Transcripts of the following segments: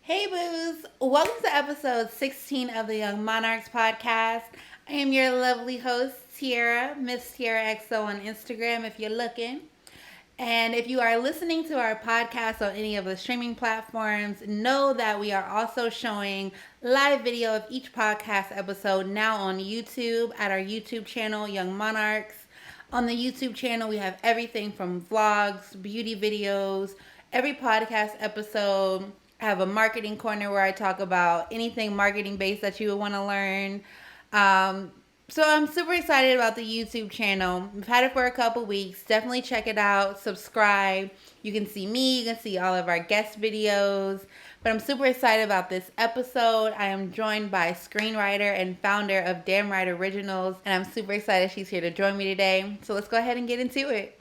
Hey Boos! Welcome to episode 16 of the Young Monarchs podcast. I am your lovely host, Tiara, Miss Tiara XO on Instagram if you're looking. And if you are listening to our podcast on any of the streaming platforms, know that we are also showing live video of each podcast episode now on YouTube at our YouTube channel, Young Monarchs. On the YouTube channel, we have everything from vlogs, beauty videos, every podcast episode. I have a marketing corner where I talk about anything marketing based that you would want to learn. Um, so I'm super excited about the YouTube channel. We've had it for a couple weeks. Definitely check it out. Subscribe. You can see me. You can see all of our guest videos. But I'm super excited about this episode. I am joined by screenwriter and founder of DamnWriteOriginals, and I'm super excited she's here to join me today. So let's go ahead and get into it.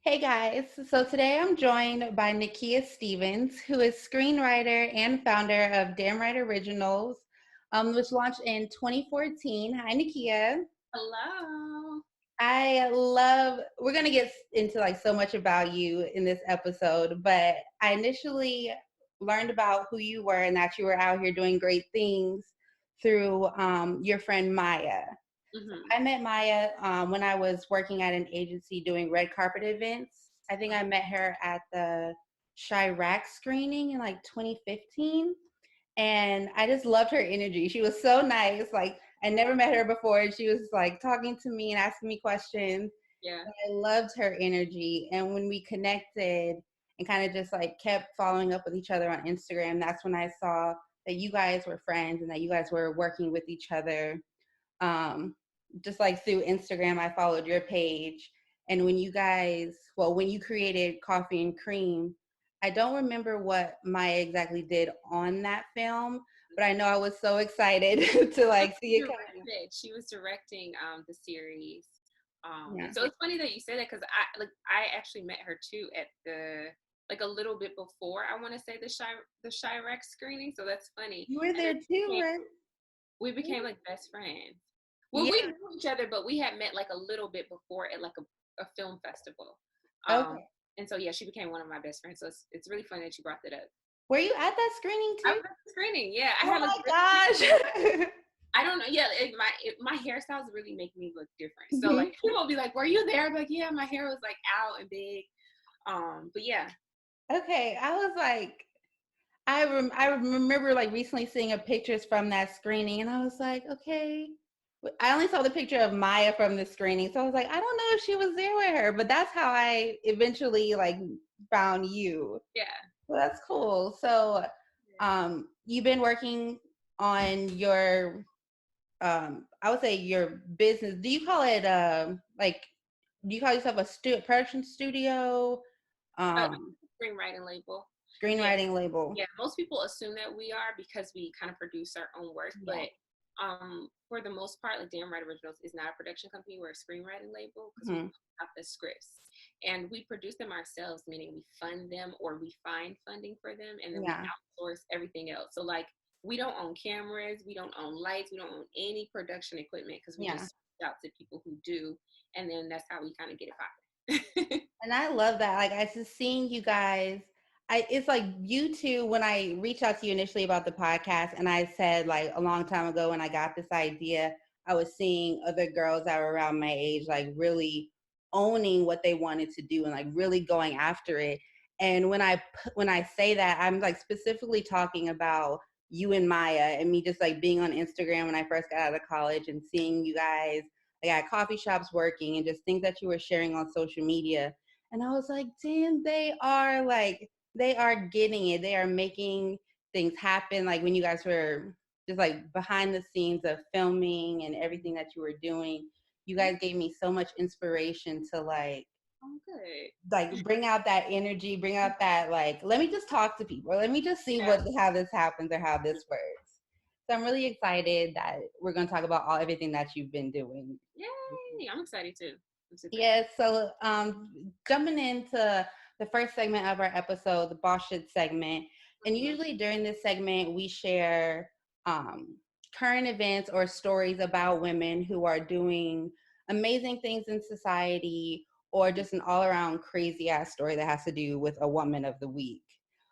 Hey guys, so today I'm joined by Nakia Stephens, who is screenwriter and founder of DamnWriteOriginals, which launched in 2014. Hi, Nakia. Hello. We're going to get into like so much about you in this episode, but I initially learned about who you were and that you were out here doing great things through your friend Maya. hmm I met Maya when I was working at an agency doing red carpet events. I think I met her at the Chirac screening in like 2015. And I just loved her energy. She was so nice. Like, I never met her before. And she was like talking to me and asking me questions. Yeah. I loved her energy. And when we connected and kind of just like kept following up with each other on Instagram, that's when I saw that you guys were friends and that you guys were working with each other. Um, just like through Instagram, I followed your page. And when you created Coffee and Cream, I don't remember what Maya exactly did on that film, but I know I was so excited to like see it coming. She was directing the series. Yeah. So it's funny that you say that because I actually met her too at the like a little bit before I want to say the Chirac screening. So that's funny. You were And there too, right? we became like best friends. Well, Yeah. we knew each other, but we had met like a little bit before at like a film festival. Um, Okay. and so yeah, she became one of my best friends. So it's really funny that you brought that up. Were you at that screening I too? was at the screening. Yeah, I Oh had like my gosh. I don't know. Yeah, my hairstyles really make me look different. So like people will be like, "Were you there?" I'm like, yeah, my hair was like out and big. But yeah, Okay. I was like, I remember like recently seeing a pictures from that screening, and I was like, okay. I only saw the picture of Maya from the screening, so I was like, I don't know if she was there with her, but that's how I eventually like found you. yeah. Well, that's cool. So, you've been working on your, I would say your business. Do you call it like? Do you call yourself a production studio? Uh, Um, Screenwriting label. Yeah, Screenwriting label. yeah. Most people assume that we are because we kind of produce our own work, Yeah. but for the most part, like Damn Right Originals is not a production company. We're a screenwriting label because we Hmm. have the scripts and we produce them ourselves, meaning we fund them or we find funding for them, and then we Yeah. outsource everything else. So like we don't own cameras, we don't own lights, we don't own any production equipment because we Yeah. just reach out to people who do, and then that's how we kind of get it popping. And I love that. Like I just seeing you guys. It's like you two. When I reached out to you initially about the podcast, and I said like a long time ago when I got this idea, I was seeing other girls that were around my age, like really owning what they wanted to do and like really going after it. And when I say that, I'm like specifically talking about you and Maya and me just like being on Instagram when I first got out of college and seeing you guys like at coffee shops working and just things that you were sharing on social media. And I was like, damn, they are getting it. They are making things happen. Like when you guys were just like behind the scenes of filming and everything that you were doing, you guys gave me so much inspiration to Oh, good. bring out that energy, bring out that like, let me just talk to people. Let me just see Yeah. how this happens or how this works. So I'm really excited that we're going to talk about everything that you've been doing. Yay! I'm excited too. I'm super Yes. So jumping into the first segment of our episode, the Boss Shit segment, and excited. usually during this segment we share um, current events or stories about women who are doing amazing things in society, or just an all-around crazy ass story that has to do with a woman of the week.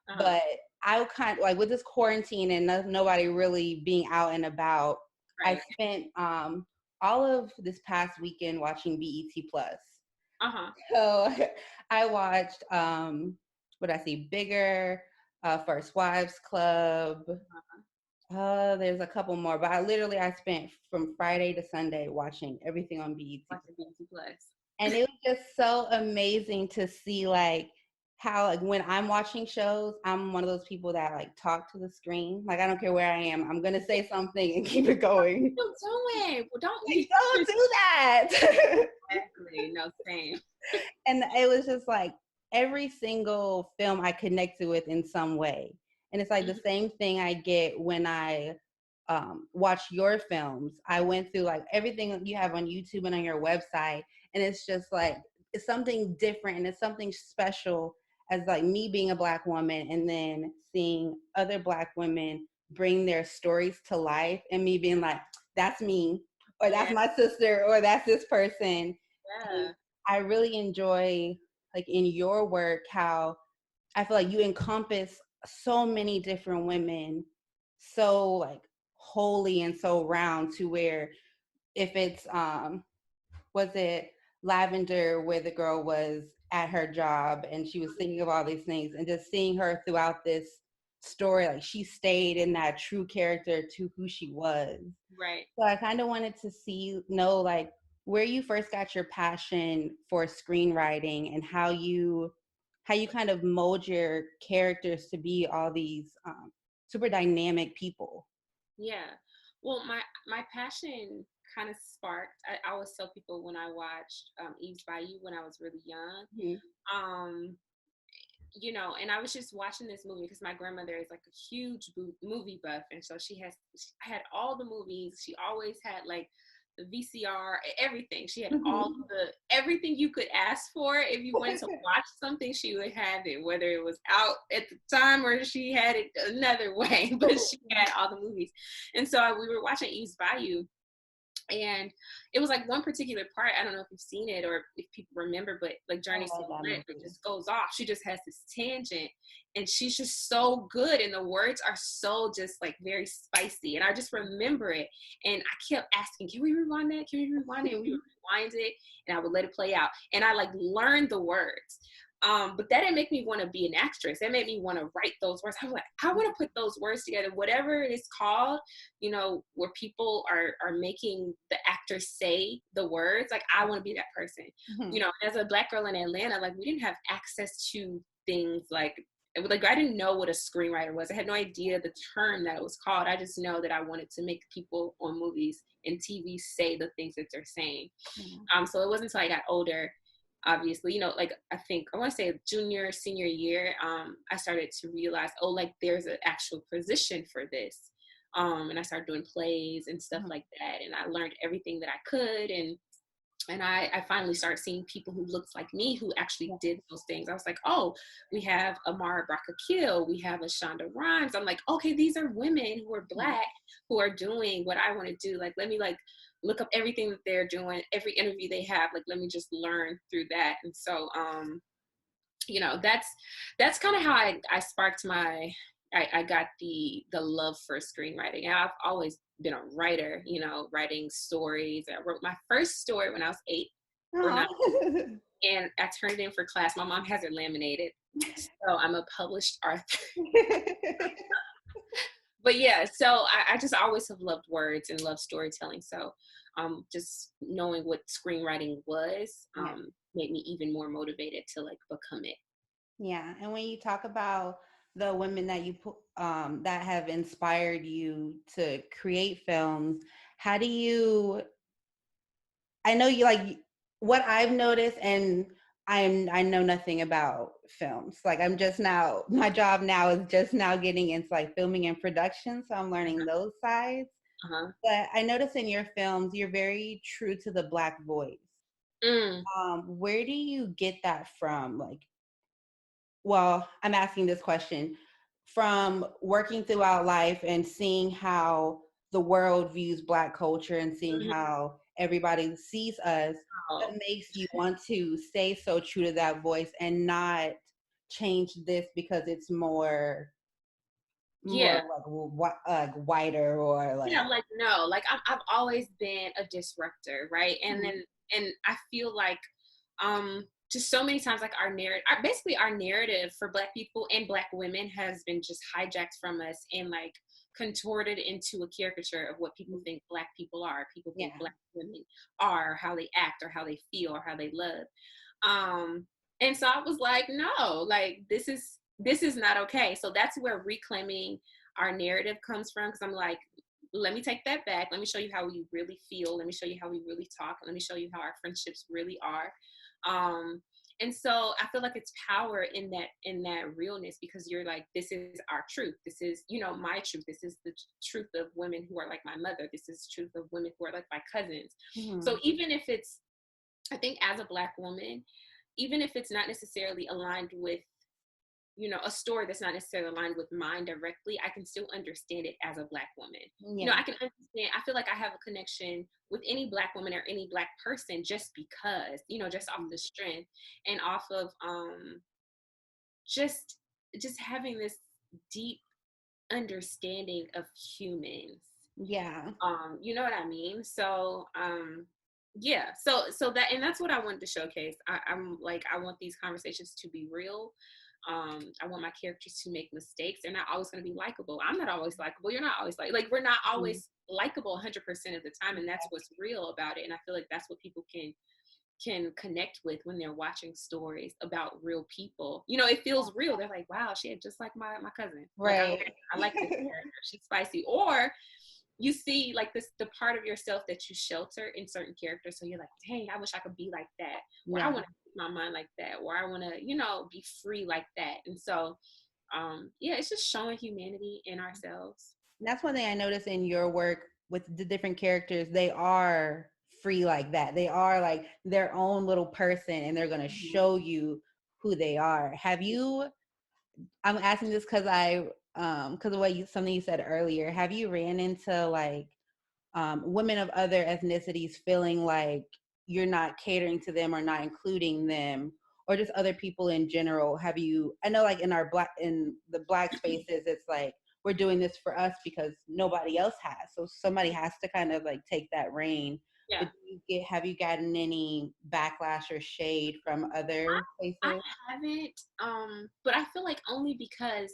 Uh-huh. But I kind of like with this quarantine and nobody really being out and about. I Right. spent all of this past weekend watching BET Plus. Uh-huh. So I watched what I see, Bigger, First Wives Club. There's a couple more, but I spent from Friday to Sunday watching everything on BET. Watching BT Plus. And it was just so amazing to see like how like when I'm watching shows, I'm one of those people that like talk to the screen. Like I don't care where I am, I'm gonna say something and keep it going. Don't do it. Well, don't You don't do that. exactly. No, same. And it was just like every single film I connected with in some way. And it's like the same thing I get when I watch your films. I went through like everything you have on YouTube and on your website, and it's just like it's something different and it's something special as like me being a Black woman and then seeing other Black women bring their stories to life and me being like, that's me, or that's my sister, or that's this person. Yeah. And I really enjoy like in your work how I feel like you encompass so many different women so like wholly and so round to where if it's was it Lavender where the girl was at her job and she was thinking of all these things and just seeing her throughout this story, like she stayed in that true character to who she was. Right. So I kind of wanted to know like where you first got your passion for screenwriting and how you kind of mold your characters to be all these super dynamic people. Yeah. Well, my passion kind of sparked. I always tell people when I watched Eve's Bayou when I was really young. Mm-hmm. And I was just watching this movie because my grandmother is like a huge movie buff, and so I had all the movies. She always had like the VCR, everything. She had everything you could ask for. If you wanted to watch something, she would have it, whether it was out at the time or she had it another way, but she had all the movies. And so we were watching Eve's Bayou, and it was like one particular part. I don't know if you've seen it or if people remember, but like Journey it just goes off. She just has this tangent, and she's just so good, and the words are so just like very spicy. And I just remember it, and I kept asking, "Can we rewind that? Can we rewind it?" And we would rewind it, and I would let it play out, and I like learned the words. But that didn't make me want to be an actress. That made me want to write those words. I was like, I want to put those words together, whatever it is called, where people are making the actors say the words. Like, I want to be that person. Mm-hmm. As a Black girl in Atlanta, like we didn't have access to things like I didn't know what a screenwriter was. I had no idea the term that it was called. I just know that I wanted to make people on movies and TV say the things that they're saying. Mm-hmm. So it wasn't until I got older, obviously, like I think I want to say junior, senior year, I started to realize, like there's an actual position for this. And I started doing plays and stuff like that. And I learned everything that I could. And I finally started seeing people who looked like me who actually did those things. I was like, oh, we have Amara Bracakil, we have a Shonda Rhimes. I'm like, okay, these are women who are Black who are doing what I want to do. Like, let me look up everything that they're doing, every interview they have. Like, let me just learn through that. And so, that's kind of how I sparked I got the love for screenwriting. And I've always been a writer, writing stories. I wrote my first story when I was 8 or 9, and I turned it in for class. My mom has it laminated, so I'm a published author. But yeah, so I just always have loved words and loved storytelling. So just knowing what screenwriting was made me even more motivated to like become it. Yeah, and when you talk about the women that you that have inspired you to create films, how do you? I know you like what I've noticed, and I know nothing about films. Like I'm just now, my job now is just now getting into like filming and production, so I'm learning those sides. But I notice in your films, you're very true to the Black voice. Where do you get that from? Like, well, I'm asking this question from working throughout life and seeing how the world views Black culture and seeing how everybody sees us. What makes you want to stay so true to that voice and not change this because it's more Yeah. more like whiter or like. Yeah, like no, like I've always been a disruptor, right? And Mhm. then and I feel like just so many times like basically our narrative for black people and black women has been just hijacked from us and like contorted into a caricature of what people think black people are, people think Yeah. black women are, how they act or how they feel or how they love. Um and so I was like, no, like this is not okay. So that's where reclaiming our narrative comes from, because I'm like, let me take that back. Let me show you how we really feel. Let me show you how we really talk. Let me show you how our friendships really are. Um, and so I feel like it's power in that realness, because you're like, this is our truth. This is, my truth. This is the truth of women who are like my mother. This is the truth of women who are like my cousins. So Mhm. even if it's, I think as a black woman, even if it's not necessarily aligned with a story that's not necessarily aligned with mine directly, I can still understand it as a black woman. Yeah. I can understand, I feel like I have a connection with any black woman or any black person just because, just off the strength and off of just just having this deep understanding of humans. Yeah. You know what I mean? So yeah, so that, and that's what I wanted to showcase. I'm like, I want these conversations to be real. I want my characters to make mistakes. They're not always going to be likable. I'm not always likable. You're not always like we're not Mhm. always likable 100% of the time, and that's what's real about it. And I feel like that's what people can connect with when they're watching stories about real people. It feels real. They're like, wow, she had just like my cousin. Like Right. I like this character. She's spicy. Or you see like the part of yourself that you shelter in certain characters. So you're like, dang, I wish I could be like that. Or I Yeah. want to keep my mind like that. Or I want to, be free like that. And so, yeah, it's just showing humanity in ourselves. And that's one thing I noticed in your work with the different characters. They are free like that. They are like their own little person, and they're going to Mhm. show you who they are. Have you, I'm asking this because of something you said earlier. Have you ran into like women of other ethnicities feeling like you're not catering to them or not including them, or just other people in general? Have you, I know like in the black spaces, it's like we're doing this for us because nobody else has, so somebody has to kind of like take that reign. Yeah. But have you gotten any backlash or shade from other I places? haven't, but I feel like only because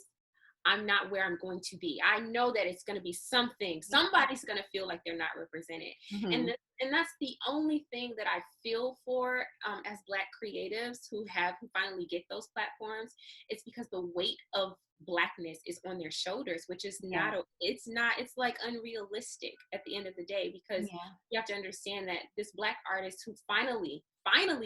I'm not where I'm going to be. I know that it's going to be something. Somebody's going to feel like they're not represented, and Mm-hmm. and that's the only thing that I feel for as Black creatives who finally get those platforms. It's because the weight of Blackness is on their shoulders, which is Yeah. it's like unrealistic at the end of the day, because Yeah. you have to understand that this Black artist who finally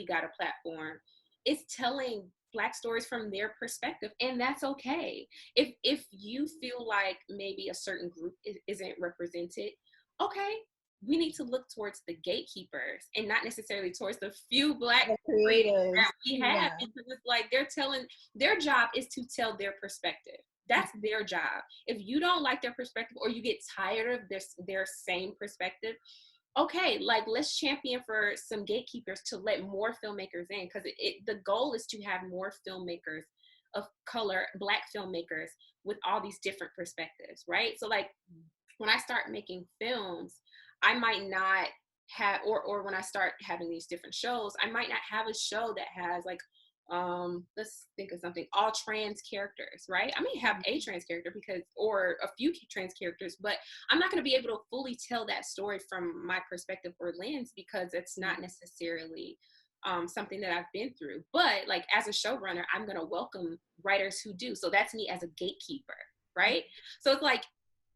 got a platform is telling Black stories from their perspective, and that's okay. If you feel like maybe a certain group isn't represented, okay, we need to look towards the gatekeepers and not necessarily towards the few Black The creators creators. that we have, Yeah. because it's like their job is to tell their perspective. That's their job. If you don't like their perspective, or you get tired of their same perspective, okay, like let's champion for some gatekeepers to let more filmmakers in, because the goal is to have more filmmakers of color, Black filmmakers, with all these different perspectives, right? So like when I start making films, I might not have, or when I start having these different shows, I might not have a show that has like let's think of something, all trans characters, right? I may have a trans character, because, or a few trans characters, but I'm not going to be able to fully tell that story from my perspective or lens, because it's not necessarily something that I've been through. But like as a showrunner, I'm going to welcome writers who do. So that's me as a gatekeeper, right? So it's like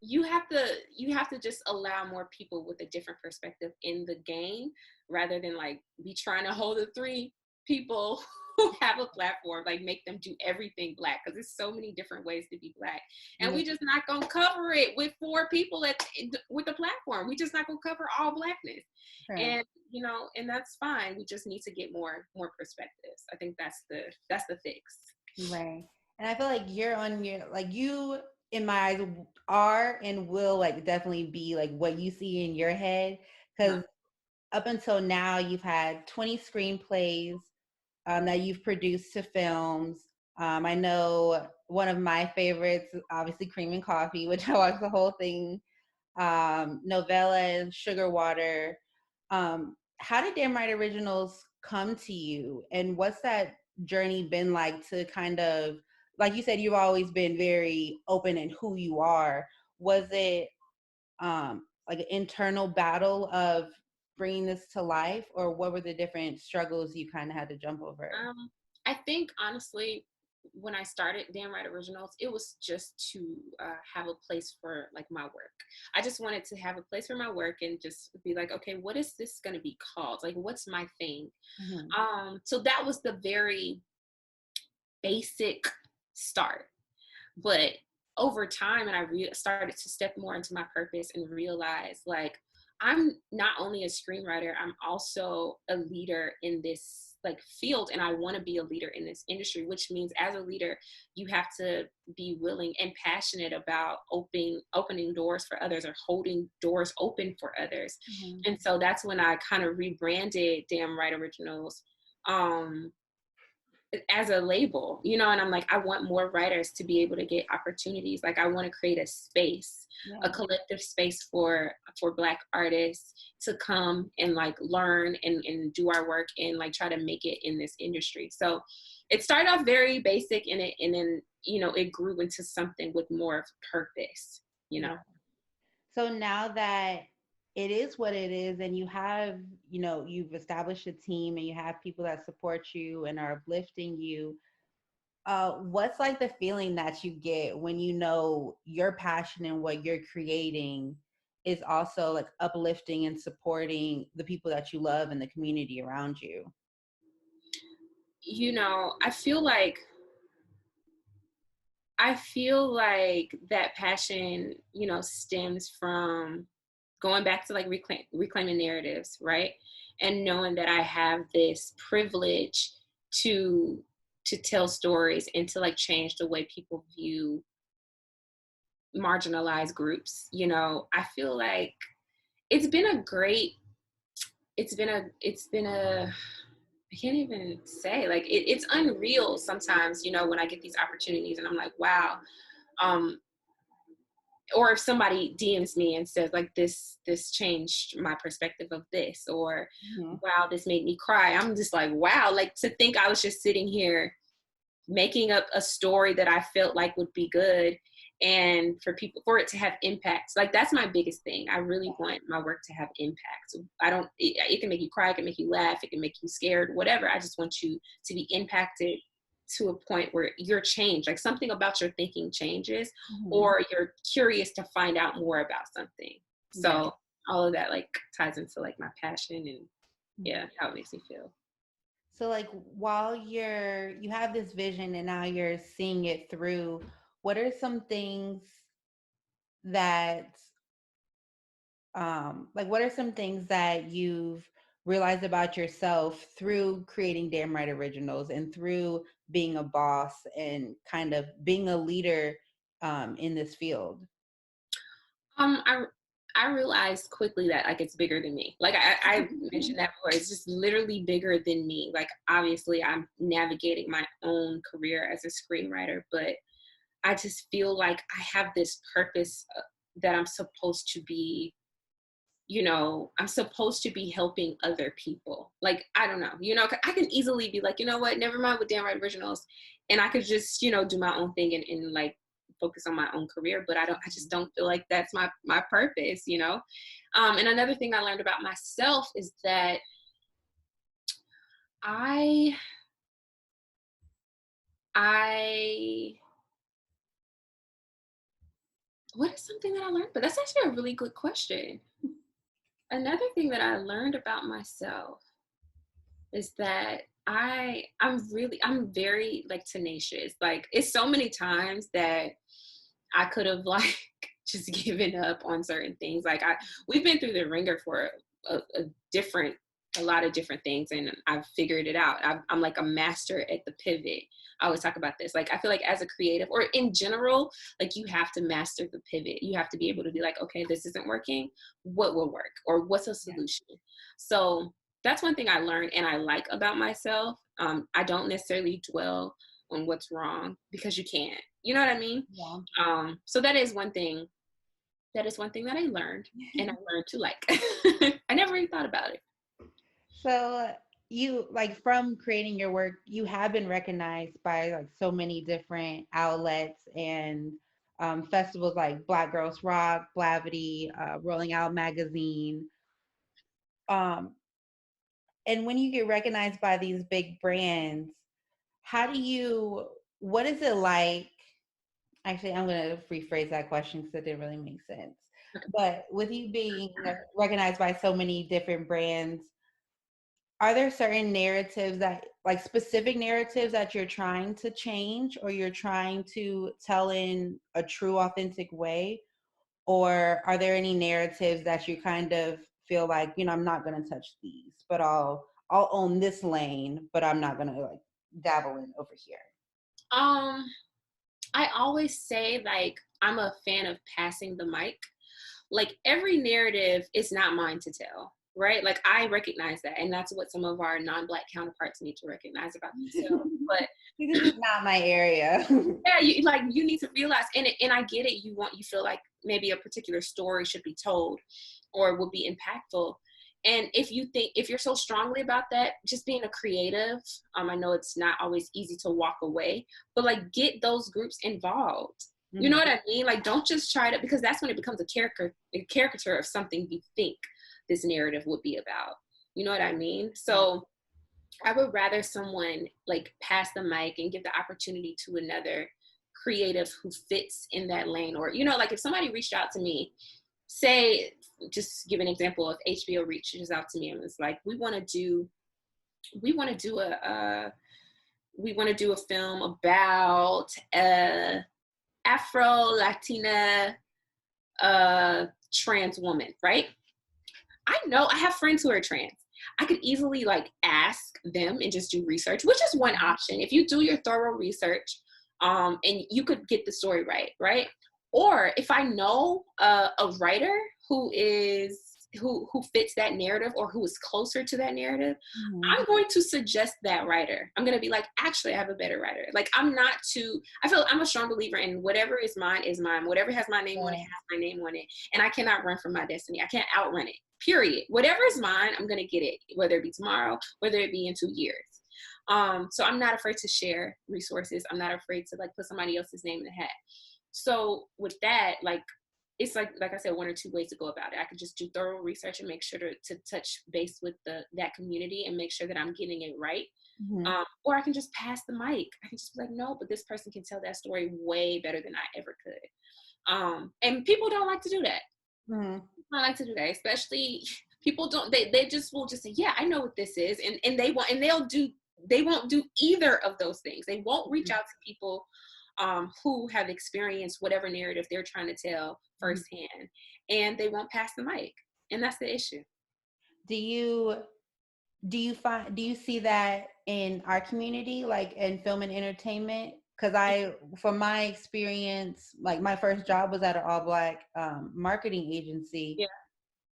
you have to just allow more people with a different perspective in the game, rather than like be trying to hold the three people who have a platform, like make them do everything Black, because there's so many different ways to be Black, and Yeah. we just not gonna cover it with four people with the platform. We just not gonna cover all Blackness, Right. and and that's fine. We just need to get more perspectives. I think that's the fix. Right. And I feel like you in my eyes are and will like definitely be like what you see in your head, Uh-huh. because up until now you've had 20 screenplays that you've produced to films. I know one of my favorites, obviously Cream and Coffee, which I watched the whole thing. Novella and Sugar Water. How did Damn Right Originals come to you, and what's that journey been like to kind of, like you said, you've always been very open in who you are. Was it like an internal battle of bringing this to life, or what were the different struggles you kind of had to jump over? I think honestly, when I started Damn Right Originals, it was just to have a place for like my work. I just wanted to have a place for my work and just be like, okay, what is this going to be called? Like, what's my thing? Mm-hmm. So that was the very basic start. But over time, and I started to step more into my purpose and realize like I'm not only a screenwriter, I'm also a leader in this like field, and I want to be a leader in this industry, which means as a leader you have to be willing and passionate about opening doors for others, or holding doors open for others. Mm-hmm. And so that's when I kind of rebranded Damn Right Originals as a label, you know. And I'm like, I want more writers to be able to get opportunities. Like, I want to create a space, Yeah. a collective space for Black artists to come and like learn and do our work and like try to make it in this industry. So it started off very basic, and then you know, it grew into something with more of purpose, you know. Yeah. So now that it is what it is, and you have, you've established a team and you have people that support you and are uplifting you, what's like the feeling that you get when you know your passion and what you're creating is also like uplifting and supporting the people that you love and the community around you? You know, I feel like that passion, you know, stems from going back to like reclaiming narratives, right? And knowing that I have this privilege to tell stories and to like change the way people view marginalized groups. You know, I feel like it's been a great, it's been a I can't even say, like it's unreal sometimes, you know, when I get these opportunities and I'm like, wow. Um, or if somebody DMs me and says like this changed my perspective of this, or Mhm. wow, this made me cry, I'm just like, wow, like to think I was just sitting here making up a story that I felt like would be good, and for it to have impact. Like, that's my biggest thing. I really want my work to have impact. It can make you cry, it can make you laugh, it can make you scared, whatever. I just want you to be impacted to a point where you're changed, like something about your thinking changes, Mhm. or you're curious to find out more about something. Yeah. So all of that like ties into like my passion and Mhm. yeah, how it makes me feel. So like while you have this vision and now you're seeing it through, what are some things that like what are some things that you've realized about yourself through creating Damn Right Originals and through being a boss and kind of being a leader in this field? Um, I I realized quickly that like it's bigger than me. Like I mentioned that before. It's just literally bigger than me. Like, obviously I'm navigating my own career as a screenwriter, but I just feel like I have this purpose that I'm supposed to be, you know, I'm supposed to be helping other people. Like, I don't know, you know, I can easily be like, you know what, never mind with Damn Right Originals. And I could just, you know, do my own thing and like focus on my own career. But I just don't feel like that's my purpose, you know? And another thing I learned about myself is that I, I, what is something that I learned? But that's actually a really good question. Another thing that I learned about myself is that I'm very like tenacious. Like, it's so many times that I could have like just given up on certain things. Like, we've been through the ringer for a lot of different things, and I've figured it out. I'm like a master at the pivot. I always talk about this. Like, I feel like as a creative, or in general, like you have to master the pivot. You have to be able to be like, okay, this isn't working. What will work? Or what's a Yeah. solution? So that's one thing I learned and I like about myself. I don't necessarily dwell on what's wrong because you can't. You know what I mean? Yeah. So that is one thing. That is one thing that I learned, and I learned to like. I never even thought about it. So you like from creating your work, you have been recognized by like so many different outlets and festivals like Black Girls Rock, BLAVITY, Rolling Out Magazine. Um, and when you get recognized by these big brands, how do you, what is it like? Actually, I'm going to rephrase that question because it didn't really make sense. But with you being recognized by so many different brands, are there certain narratives that, like specific narratives that you're trying to change or you're trying to tell in a true, authentic way? Or are there any narratives that you kind of feel like, you know, I'm not going to touch these, but I'll own this lane, but I'm not going to like dabble in over here? I always say like I'm a fan of passing the mic. Like every narrative is not mine to tell, right? Like I recognize that, and that's what some of our non-Black counterparts need to recognize about themselves. But This is not my area. yeah, you need to realize, and I get it. You feel like maybe a particular story should be told, or will be impactful. And if you're so strongly about that, just being a creative, I know it's not always easy to walk away, but like get those groups involved. You know what I mean? Like, don't just try to, because that's when it becomes a caricature of something you think this narrative would be about. You know what I mean? So I would rather someone like pass the mic and give the opportunity to another creative who fits in that lane. Or, you know, like if somebody reached out to me, say, just give an example, of HBO reaches out to me and was like, we want to do a film about Afro Latina trans woman, right? I know I have friends who are trans. I could easily like ask them and just do research, which is one option. If you do your thorough research, and you could get the story right? Or if I know a writer who fits that narrative or who is closer to that narrative, I'm going to suggest that writer. I'm going to be like, actually, I have a better writer. Like I feel I'm a strong believer in whatever is mine is mine. Whatever has my name on it has my name on it. And I cannot run from my destiny. I can't outrun it, period. Whatever is mine, I'm going to get it, whether it be tomorrow, whether it be in 2 years. So I'm not afraid to share resources. I'm not afraid to like put somebody else's name in the hat. So with that, like, it's like I said, 1 or 2 ways to go about it. I could just do thorough research and make sure to touch base with that community and make sure that I'm getting it right. Or I can just pass the mic. I can just be like, no, but this person can tell that story way better than I ever could. And people don't like to do that. I like to do that, especially people don't. They just will just say, yeah, I know what this is, and they won't do either of those things. They won't reach out to people who have experienced whatever narrative they're trying to tell firsthand, and they won't pass the mic, and that's the issue. Do you see that in our community, like in film and entertainment? Because from my experience, like my first job was at an all-Black marketing agency. Yeah.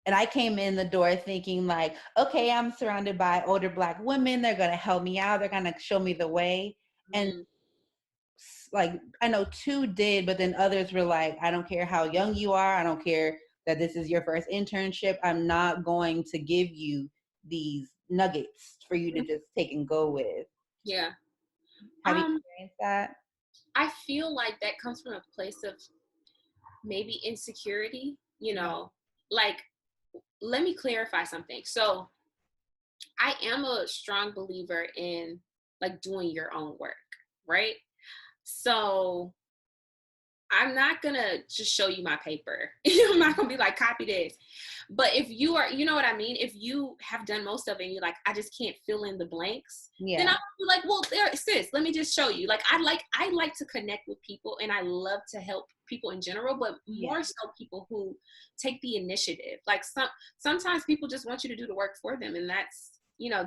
And I came in the door thinking like, okay, I'm surrounded by older Black women. They're going to help me out. They're going to show me the way. And like, I know 2 did, but then others were like, I don't care how young you are. I don't care that this is your first internship. I'm not going to give you these nuggets for you to just take and go with. Yeah. Have you experienced that? I feel like that comes from a place of maybe insecurity, you know, like, let me clarify something. So I am a strong believer in like doing your own work, right? So I'm not gonna just show you my paper. I'm not gonna be like, copy this. But if you are, you know what I mean? If you have done most of it and you're like, I just can't fill in the blanks, then I'll be like, well, there, sis, let me just show you. Like, I like to connect with people, and I love to help people in general, but more so people who take the initiative. Like sometimes people just want you to do the work for them, and that's no,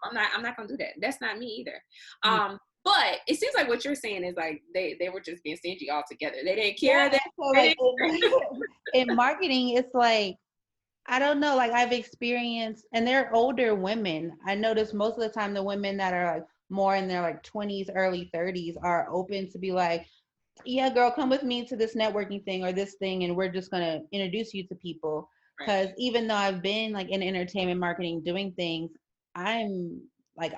I'm not gonna do that. That's not me either. But it seems like what you're saying is like they were just being stingy altogether. They didn't care. In marketing, it's like, I don't know, like I've experienced, and they're older women. I notice most of the time the women that are like more in their like 20s, early 30s are open to be like, yeah, girl, come with me to this networking thing or this thing, and we're just going to introduce you to people. Right. Because even though I've been like in entertainment marketing doing things, I'm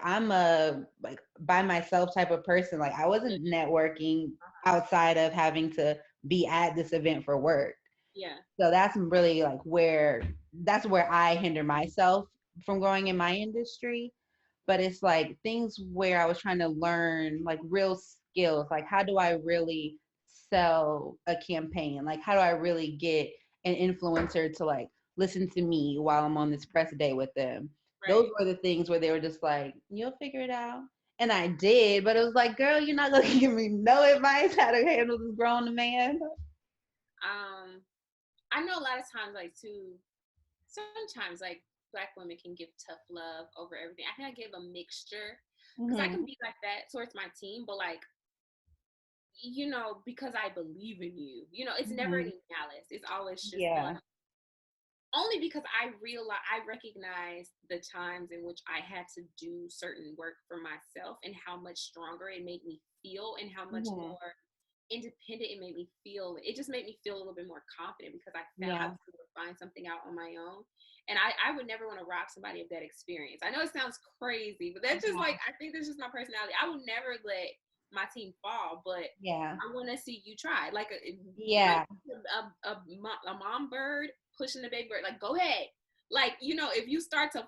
I'm a like by myself type of person. Like I wasn't networking outside of having to be at this event for work. Yeah. So that's really like where I hinder myself from growing in my industry. But it's like things where I was trying to learn like real skills, like how do I really sell a campaign? Like how do I really get an influencer to like listen to me while I'm on this press day with them? Those Right. were the things where they were just like, you'll figure it out. And I did, but it was like, girl, you're not gonna give me no advice how to handle this grown man. I know a lot of times, like, too, sometimes, like, Black women can give tough love over everything. I think I give a mixture because I can Hmm. be like that towards my team, but, like, because I believe in you, it's never Hmm. any malice. It's always just like, Yeah. only because I recognize the times in which I had to do certain work for myself and how much stronger it made me feel and how much Hmm. more independent it made me feel. It just made me feel a little bit more confident because I Yeah. was able to find something out on my own. And I would never want to rob somebody of that experience. I know it sounds crazy, but that's just like, I think that's just my personality. I would never let my team fall, but Yeah. I want to see you try. Like Yeah. a mom bird pushing the baby bird. Like, go ahead. Like, if you start to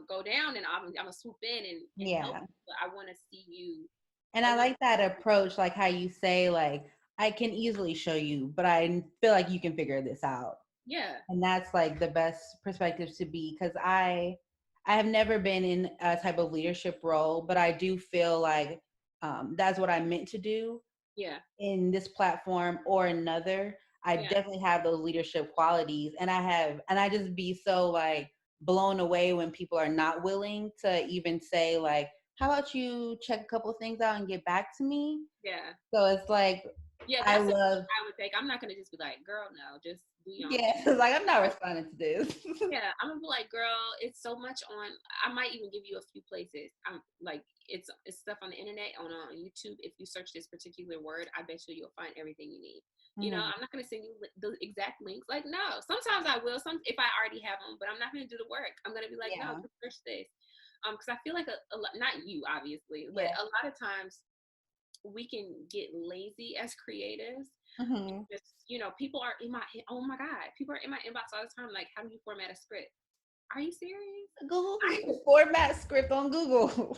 go down, and I'm gonna swoop in and help Yeah. you. But I want to see you. And I I want. like that approach, like how you say, like, I can easily show you, but I feel like you can figure this out. Yeah. And that's like the best perspective to be because I have never been in a type of leadership role, but I do feel like that's what I'm meant to do Yeah. in this platform or another. I Yeah. definitely have those leadership qualities, and I just be so like blown away when people are not willing to even say like, how about you check a couple of things out and get back to me? Yeah. So it's like Yeah. I That's a love, I would take. I'm not gonna just be like, girl, no, just do your own yeah, thing. it's like I'm not responding to this. Yeah, I'm gonna be like, girl, it's so much on. I might even give you a few places. I'm like, it's stuff on the internet, on YouTube. If you search this particular word, I bet you'll find everything you need. Mhm. I'm not gonna send you the exact links. Like, no. Sometimes I will. Some if I already have them, but I'm not gonna do the work. I'm gonna be like, no, Yeah, just search this. Because I feel like a lot, not you obviously, but yeah. a lot of times we can get lazy as creatives. Hmm. Just people are in my oh my god, people are in my inbox all the time. Like, how do you format a script? Are you serious? Google I format script on Google.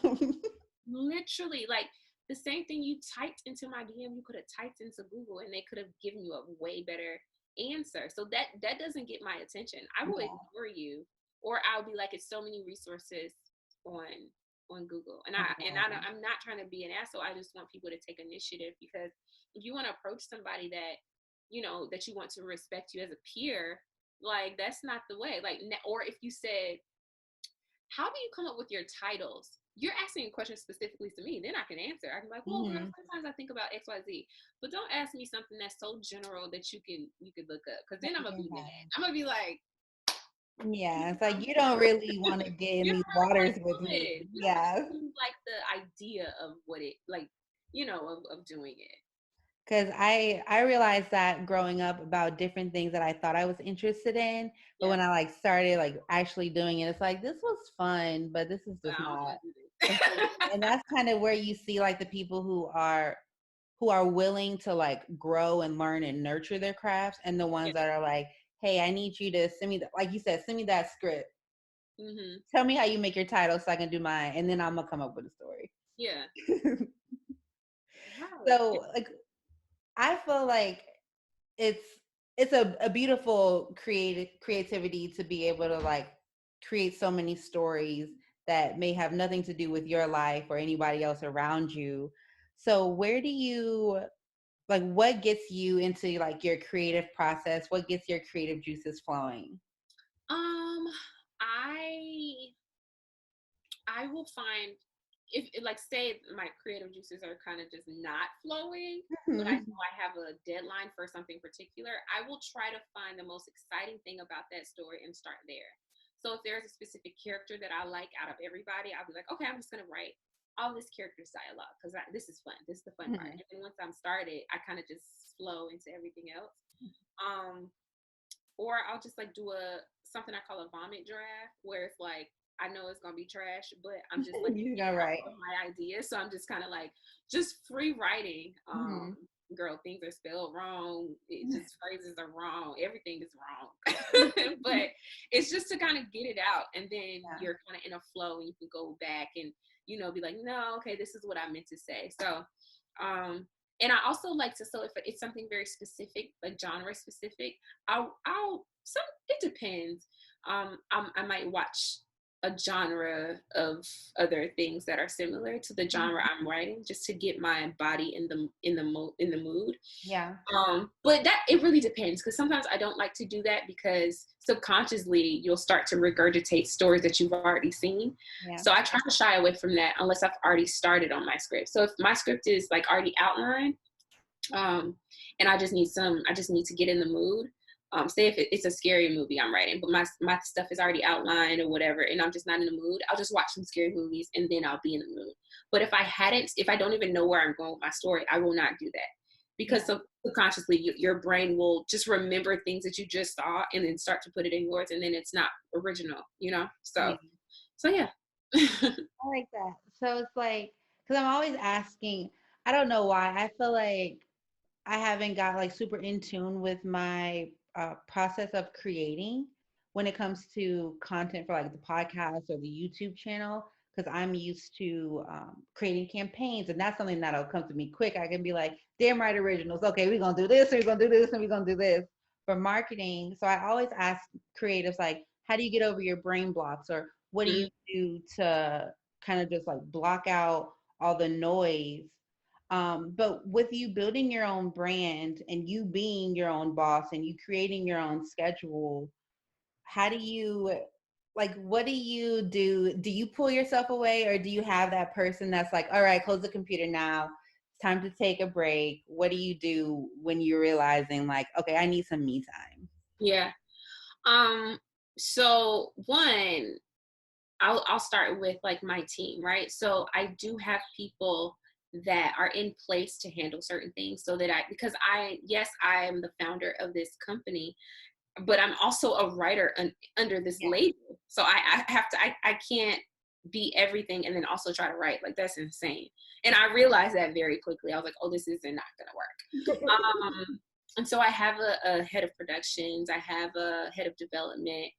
literally, like, the same thing you typed into my DM, you could have typed into Google and they could have given you a way better answer. So that doesn't get my attention. I will Yeah. ignore you, or I'll be like, it's so many resources on Google. And I'm not trying to be an asshole. I just want people to take initiative, because if you want to approach somebody that you want to respect you as a peer, like, that's not the way. Like, or if you said, how do you come up with your titles? You're asking a question specifically to me, then I can answer. I can be like, well, girl, Hmm. sometimes I think about XYZ. But don't ask me something that's so general that you could look up. Because then I'm gonna be mad. I'm gonna be like, Yeah, it's like you don't really want to get in you these don't really want waters to with do me. it. You don't Yeah. really like the idea of what it, like, of doing it. Because I realized that growing up about different things that I thought I was interested in, but Yeah. when I like started like actually doing it, it's like this was fun, but this is just I don't not. want to do this. And that's kind of where you see like the people who are willing to like grow and learn and nurture their crafts, and the Yeah. ones that are like, hey, I need you to send me that, like you said, send me that script. Mhm. Tell me how you make your title so I can do mine, and then I'm gonna come up with a story. Yeah. Right. So like I feel like it's it's a beautiful creativity to be able to like create so many stories that may have nothing to do with your life or anybody else around you. So where do you like what gets you into like your creative process? What gets your creative juices flowing? Um, I I will find, if like, say my creative juices are kind of just not flowing, but I Mhm. know I have a deadline for something particular, I will try to find the most exciting thing about that story and start there. So if there's a specific character that I like out of everybody, I'll be like, okay, I'm just gonna write all this character's dialogue because this is fun. This is the fun part. And then once I'm started, I kind of just flow into everything else. Or I'll just like do something I call a vomit draft, where it's like I know it's gonna be trash, but I'm just like you're gonna write my ideas. So I'm just kind of like just free writing. Girl, things are spelled wrong. It just phrases are wrong. Everything is wrong. But it's just to kind of get it out, and then you're kind of in a flow, and you can go back and be like, no, okay, this is what I meant to say. So, and I also like to, so if it's something very specific, like genre specific, it depends. I might watch a genre of other things that are similar to the genre I'm writing, just to get my body in the mood. Yeah. But it really depends, because sometimes I don't like to do that, because subconsciously you'll start to regurgitate stories that you've already seen. Yeah. So I try to shy away from that unless I've already started on my script. So if my script is like already outlined, and I just need to get in the mood. Say if it's a scary movie I'm writing, but my stuff is already outlined or whatever, and I'm just not in the mood, I'll just watch some scary movies and then I'll be in the mood. But if I don't even know where I'm going with my story, I will not do that, because subconsciously your brain will just remember things that you just saw and then start to put it in yours, and then it's not original, So yeah. I like that. So it's like, because I'm always asking, I don't know why, I feel like I haven't got like super in tune with my process of creating when it comes to content for like the podcast or the YouTube channel, because I'm used to creating campaigns, and that's something that'll come to me quick. I can be like, DamnWriteOriginals, okay, we're gonna do this, and we're gonna do this, and we're gonna do this for marketing. So I always ask creatives, like, how do you get over your brain blocks, or what do you do to kind of just like block out all the noise? But with you building your own brand and you being your own boss and you creating your own schedule, how do you, like, what do you do? Do you pull yourself away, or do you have that person that's like, all right, close the computer now, it's time to take a break? What do you do when you're realizing like, okay, I need some me time? Yeah. So one, I'll start with like my team, right? So I do have people that are in place to handle certain things, so that because I am the founder of this company, but I'm also a writer under this label. So I have to, I can't be everything and then also try to write. Like, that's insane. And I realized that very quickly. I was like, oh, this is not gonna work. And so I have a head of productions. I have a head of development.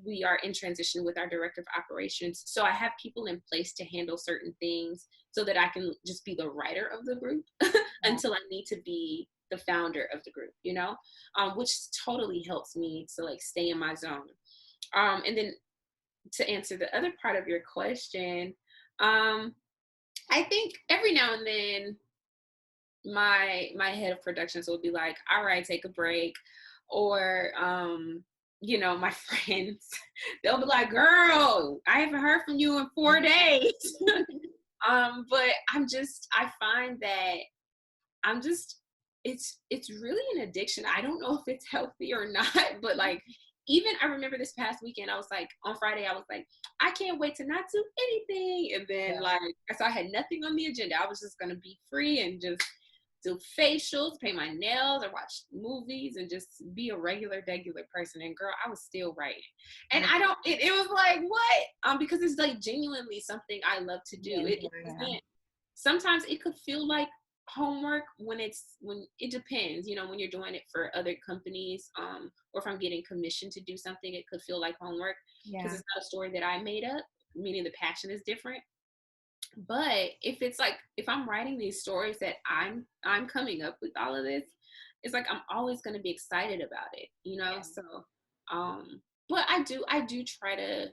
We are in transition with our director of operations. So I have people in place to handle certain things, so that I can just be the writer of the group until I need to be the founder of the group, which totally helps me to like stay in my zone. And then to answer the other part of your question, I think every now and then my head of productions will be like, all right, take a break. Or my friends, they'll be like, girl, I haven't heard from you in 4 days. But I find that it's really an addiction. I don't know if it's healthy or not, but like, even I remember this past weekend, I was like, on Friday, I was like, I can't wait to not do anything. And then so I had nothing on the agenda. I was just going to be free and just do facials, paint my nails, or watch movies, and just be a regular person. And girl, I was still writing. And it was like, what? Because it's like genuinely something I love to do. Sometimes it could feel like homework when it depends, when you're doing it for other companies, or if I'm getting commissioned to do something, it could feel like homework, because it's not a story that I made up, meaning the passion is different. But if I'm writing these stories that I'm coming up with all of this, it's like I'm always going to be excited about it, So but I do try to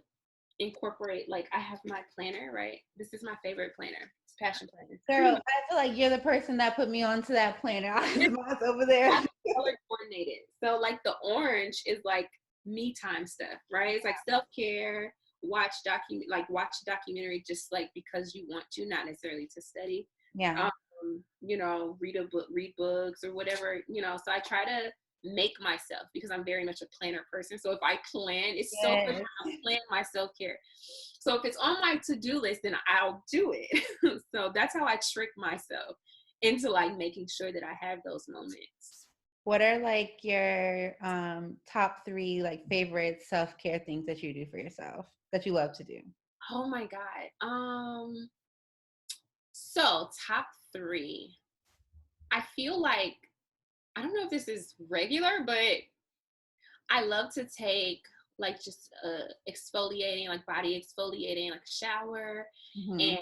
incorporate, like, I have my planner, right? This is my favorite planner. It's Passion Planner. Girl, I feel like you're the person that put me onto that planner. Mine's over there. Color coordinated. So like the orange is like me time stuff, right? It's like self-care, watch documentary just like because you want to, not necessarily to study. Read books or whatever, So I try to make myself, because I'm very much a planner person. So if I plan, it's so good Yes. when I plan my self-care. So if it's on my to-do list, then I'll do it. So that's how I trick myself into like making sure that I have those moments. What are like your top three like favorite self-care things that you do for yourself that you love to do? Oh my God. So top three. I feel like, I don't know if this is regular, but I love to take like just exfoliating, like body exfoliating, like a shower, Mm-hmm. and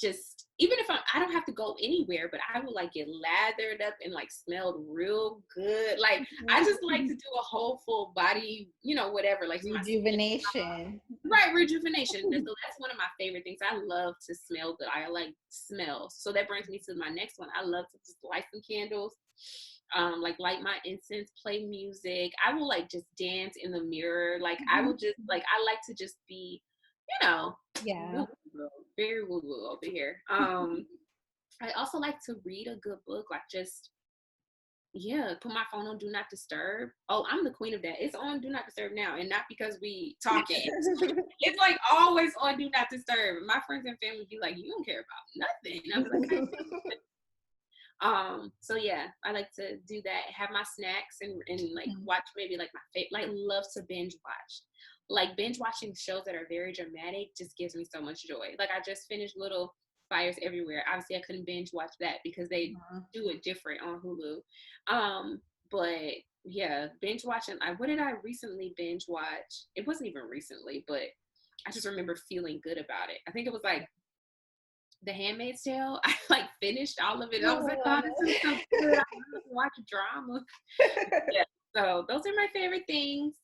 just, even if I don't have to go anywhere, but I would like get lathered up and like smelled real good. Like I just like to do a whole full body, whatever, like my skin, Rejuvenation. right, rejuvenation. So that's one of my favorite things. I love to smell good. I like smells. So that brings me to my next one. I love to just light some candles, like light my incense, play music. I will like just dance in the mirror. Like I will just like, I like to just be, Yeah. woo-woo, very woo woo over here. I also like to read a good book, like just, yeah, put my phone on do not disturb. Oh, I'm the queen of that. It's on do not disturb now, and not because we talking. It's like always on do not disturb. My friends and family be like, you don't care about nothing. I'm like, so yeah, I like to do that, have my snacks, and like watch maybe like my like love to binge watch. Like binge watching shows that are very dramatic just gives me so much joy. Like I just finished Little Fires Everywhere. Obviously I couldn't binge watch that because they do it different on Hulu. But yeah, binge watching. What did I recently binge watch? It wasn't even recently, but I just remember feeling good about it. I think it was like The Handmaid's Tale. I like finished all of it. I was like, oh, this is so good. I love to watch drama. Yeah. So those are my favorite things.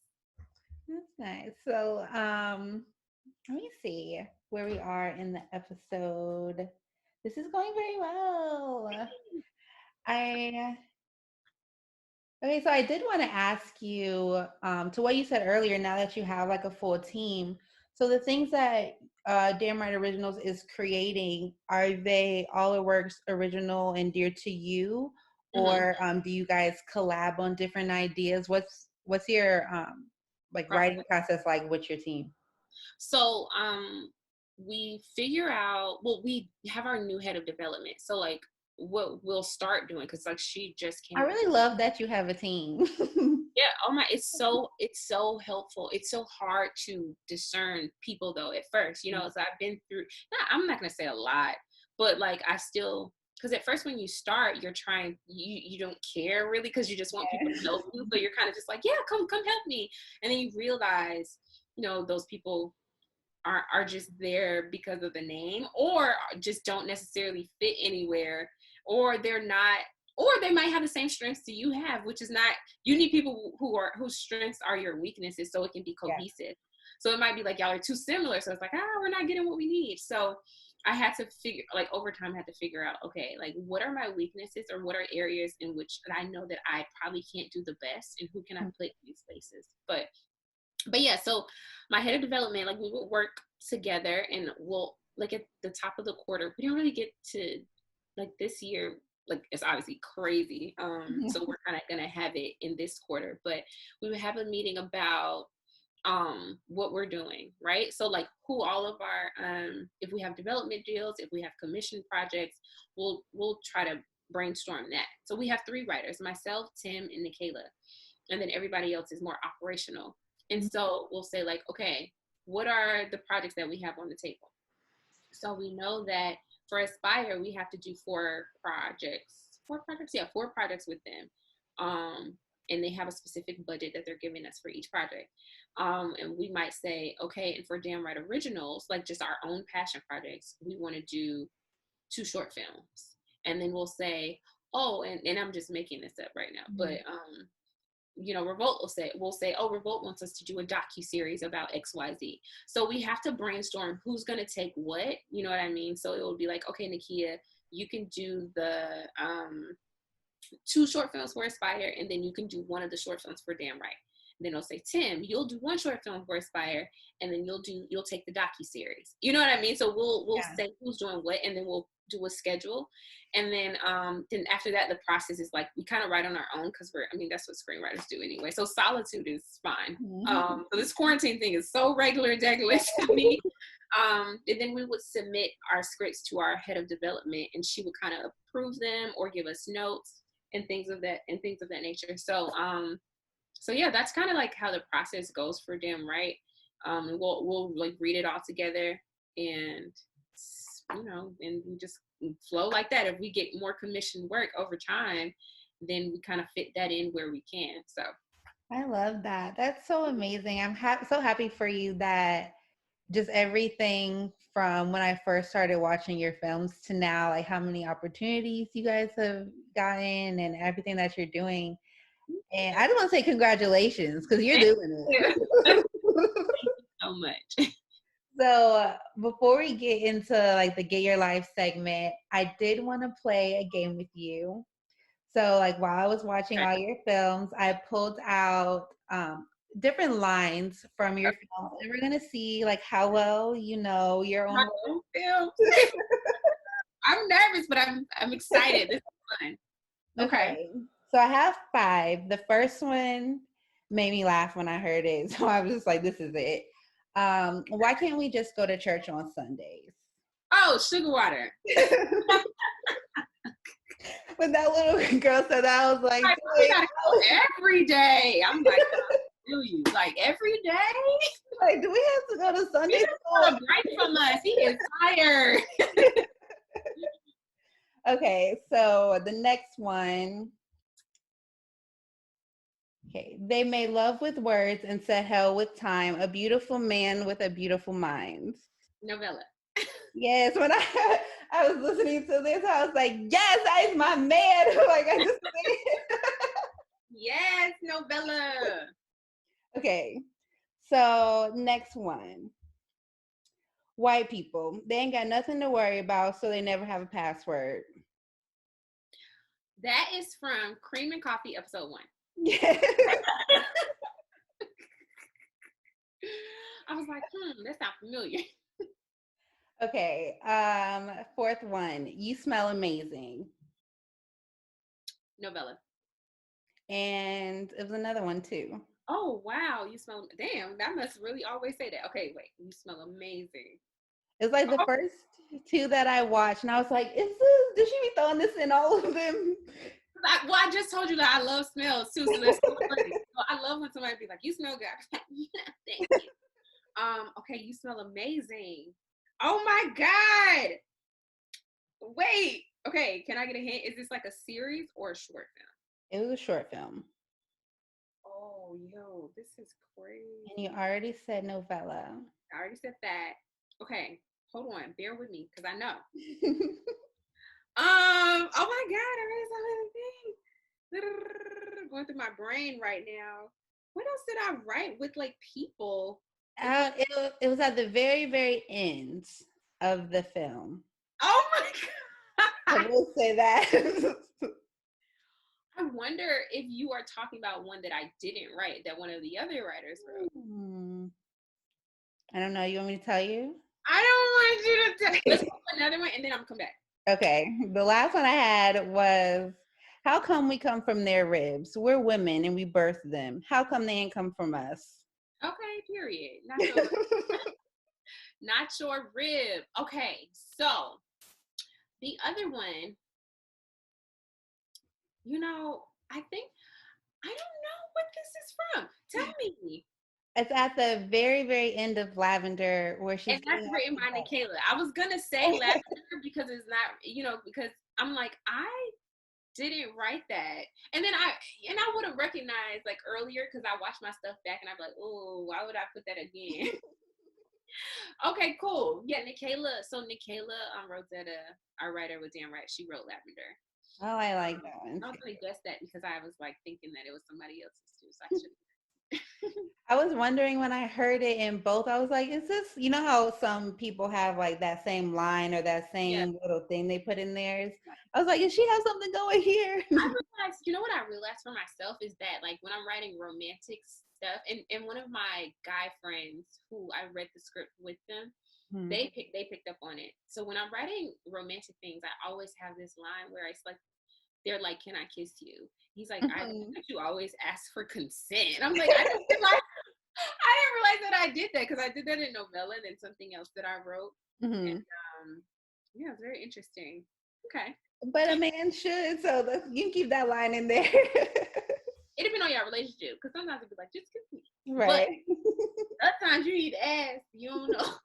That's nice. So, let me see where we are in the episode. This is going very well. I Okay, so I did want to ask you, to what you said earlier, now that you have like a full team. So the things that Write Originals is creating, are they all it works original and dear to you? Mm-hmm. Or do you guys collab on different ideas? What's your like writing process like with your team? So we figure out, well, we have our new head of development. So like what we'll start doing, because like she just I came on. really love that you have a team. Yeah, oh my, it's so helpful. It's so hard to discern people though at first, so I've been through, I'm not gonna say a lot, but like I still, because at first when you start, you're trying, you don't care really, because you just want people to know you, but you're kind of just like, yeah, come help me. And then you realize, those people are just there because of the name, or just don't necessarily fit anywhere, or they're not, or they might have the same strengths that you have, which is not, you need people whose strengths are your weaknesses so it can be Yeah. cohesive. So it might be like y'all are too similar, so it's like, we're not getting what we need. So I had to figure, like over time, I had to figure out, okay, like what are my weaknesses, or what are areas in which I know that I probably can't do the best, and who can I put in these spaces. But yeah, so my head of development, like we would work together, and we'll, like at the top of the quarter, we didn't really get to, like this year, like it's obviously crazy. So we're kind of gonna have it in this quarter, but we would have a meeting about what we're doing, right? So like who all of our if we have development deals, if we have commission projects, we'll try to brainstorm that. So we have 3 writers, myself, Tim, and Nikayla, and then everybody else is more operational. And so we'll say like, okay, what are the projects that we have on the table? So we know that for Aspire, we have to do 4 projects. 4 projects? Yeah, 4 projects with them. And they have a specific budget that they're giving us for each project. And we might say, okay, and for DamnWriteOriginals, like just our own passion projects, we want to do 2 short films. And then we'll say, oh, and I'm just making this up right now, but Revolt will say, oh, Revolt wants us to do a docu-series about XYZ. So we have to brainstorm who's going to take what, you know what I mean? So it will be like, okay, Nakia, you can do the 2 short films for Aspire, and then you can do one of the short films for DamnWrite. Then they'll say, Tim, you'll do one short film for Aspire, and then you'll take the docuseries. You know what I mean? So we'll say who's doing what, and then we'll do a schedule. And then after that, the process is like we kind of write on our own because that's what screenwriters do anyway. So solitude is fine. So this quarantine thing is so regular to me. And then we would submit our scripts to our head of development, and she would kind of approve them or give us notes and things of that nature. So yeah, that's kind of like how the process goes for DamnWrite. And we'll like read it all together, and and we just flow like that. If we get more commissioned work over time, then we kind of fit that in where we can. So I love that. That's so amazing. I'm so happy for you that just everything from when I first started watching your films to now, like how many opportunities you guys have gotten and everything that you're doing. And I just want to say congratulations because you're doing it. Thank you so much. So before we get into like the Get Your Life segment, I did want to play a game with you. So like while I was watching all your films, I pulled out different lines from your films, and we're gonna see like how well you know your own films. I'm nervous, but I'm excited. This is fun. Okay. So I have 5. The first one made me laugh when I heard it, so I was just like, "This is it." Why can't we just go to church on Sundays? Oh, sugar water. When that little girl said that, I was like, we gotta go every day. I'm like, do you like every day? Like, do we have to go to Sunday school? A break from us. He is tired. Okay, so the next one. Okay, they made love with words and said hell with time. A beautiful man with a beautiful mind. Novella. Yes, when I was listening to this, I was like, yes, that is my man. Like I just yes, Novella. Okay, so next one. White people, they ain't got nothing to worry about, so they never have a password. That is from Cream and Coffee, episode 1. Yeah. I was like, that sounds familiar. Okay, 4th one. You smell amazing. Novella. And it was another one too. Oh wow, you smell. Damn, that must really always say that. Okay, wait, you smell amazing. It's like the first 2 that I watched, and I was like, did she be throwing this in all of them? I just told you that I love smells too, so that's so funny. So I love when somebody be like, you smell good. Like, yeah, thank you. Okay, you smell amazing. Oh my God. Wait, okay, can I get a hint? Is this like a series or a short film? It was a short film. Oh, yo, this is crazy. And you already said novella. I already said that. Okay, hold on, bear with me, because I know. Oh my God, I read so many things. Going through my brain right now. What else did I write with like people? It was at the very, very end of the film. Oh my God. I will say that. I wonder if you are talking about one that I didn't write, that one of the other writers wrote. I don't know. You want me to tell you? I don't want you to tell. Let's do another one and then I'm come back. Okay. The last one I had was, how come we come from their ribs? We're women and we birth them. How come they ain't come from us? Okay, period. Not your rib. Okay, so the other one, I don't know what this is from. Tell me. It's at the very, very end of Lavender where she's. And that's written by Nakia. I was gonna say Lavender because it's not, because I'm like, I didn't write that. And then I would have recognized like earlier because I watched my stuff back and I'm like, oh, why would I put that again? Okay, cool. Yeah, Nakia. So Nakia Rosetta, our writer with DamnWrite, she wrote Lavender. Oh, I like that one. I was gonna guess that because I was like thinking that it was somebody else's too, so I should. I was wondering when I heard it in both, I was like, is this, how some people have like that same line or that same little thing they put in theirs? I was like, does she have something going here? I realized, what I realized for myself is that like when I'm writing romantic stuff. And one of my guy friends who I read the script with them, Hmm. they picked up on it. So when I'm writing romantic things, I always have this line where it's like, they're like, "Can I kiss you?" He's like, "I you always ask for consent." And I'm like, I didn't realize that I did that, because I did that in novella and then something else that I wrote. Mm-hmm. And yeah, it's very interesting. Okay. But a man should, so you can keep that line in there. It depends on your relationship, because sometimes it'd be like, "Just kiss me," Right. but sometimes you need to ask. You don't know.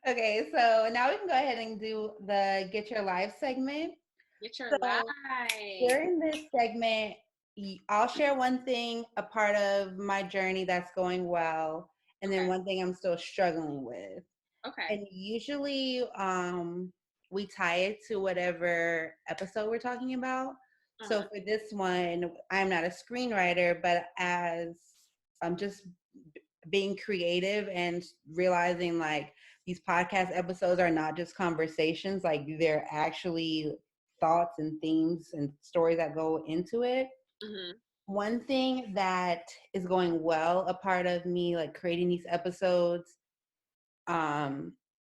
Okay, so now we can go ahead and do the Get Your Life segment. Get your So life. during this segment, I'll share one thing, a part of my journey that's going well, and then one thing I'm still struggling with. Okay. And usually we tie it to whatever episode we're talking about. So for this one, I'm not a screenwriter, but as I'm just being creative and realizing like these podcast episodes are not just conversations, like they're actually thoughts and themes and stories that go into it. Mm-hmm. One thing that is going well, a part of me like creating these episodes,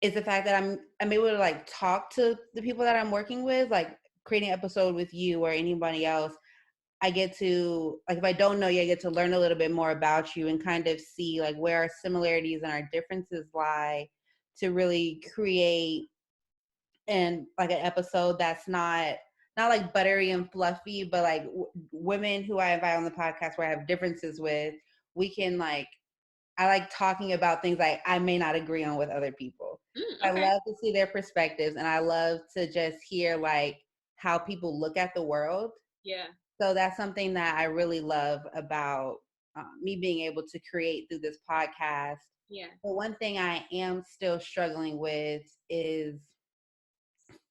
is the fact that I'm able to like talk to the people that I'm working with, like creating an episode with you or anybody else. I get to, like, if I don't know you, I get to learn a little bit more about you and kind of see like where our similarities and our differences lie, to really create and like an episode that's not like buttery and fluffy, but like women who I invite on the podcast where I have differences with, we can like, I like talking about things like I may not agree on with other people. I love to see their perspectives, and I love to just hear like how people look at the world. Yeah. So that's something that I really love about me being able to create through this podcast. Yeah. But one thing I am still struggling with is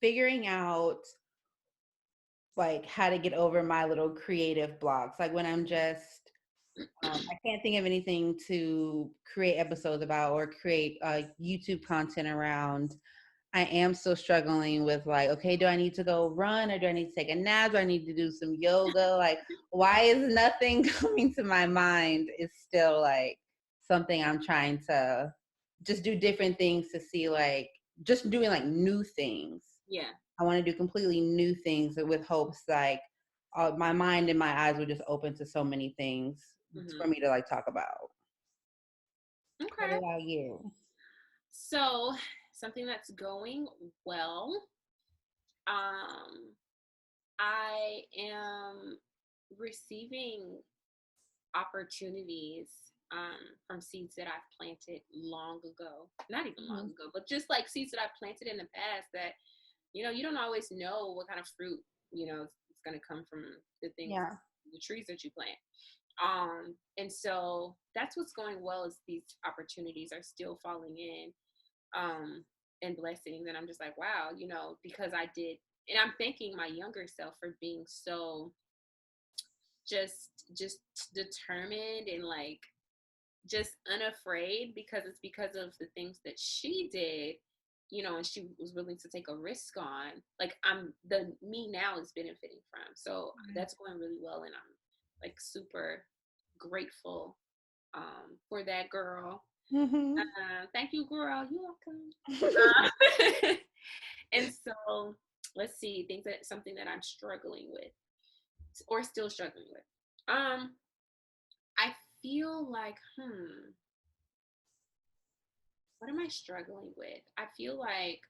figuring out like how to get over my little creative blocks. Like when I'm just, I can't think of anything to create episodes about or create YouTube content around. I am still struggling with like, okay, do I need to go run, or do I need to take a nap? Do I need to do some yoga? Like, why is nothing coming to my mind? Is still like something I'm trying to just do different things to see, like just doing like new things. Yeah. I want to do completely new things with hopes like my mind and my eyes will just open to so many things for me to like talk about. Okay. What about you? So something that's going well. I am receiving opportunities from seeds that I've planted long ago. Not even long ago, but just like seeds that I've planted in the past that, you know, you don't always know what kind of fruit, you know, it's going to come from the things, the trees that you plant. And so that's what's going well, is these opportunities are still falling in, and blessings. And I'm just like, wow, you know, because I did, and I'm thanking my younger self for being so just determined and like just unafraid, because it's because of the things that she did, you know, and she was willing to take a risk on. Like the me now is benefiting from. So that's going really well, and I'm like super grateful for that, girl. Thank you, girl. You're welcome. And so let's see, something that I'm struggling with or still struggling with. I feel like, what am I struggling with? I feel like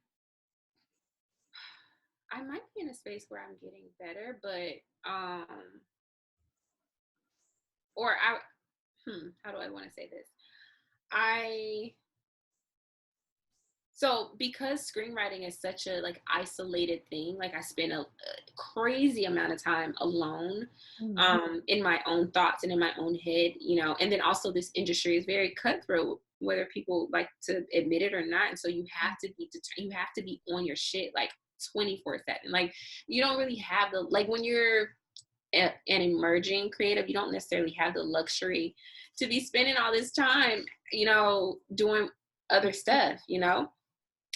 I might be in a space where I'm getting better, but or I how do I want to say this? So because screenwriting is such a like isolated thing, like I spend a crazy amount of time alone, in my own thoughts and in my own head, you know, and then also this industry is very cutthroat, whether people like to admit it or not. And so you have to be on your shit like 24/7. Like you don't really have the, like when you're an emerging creative, you don't necessarily have the luxury to be spending all this time, you know, doing other stuff, you know.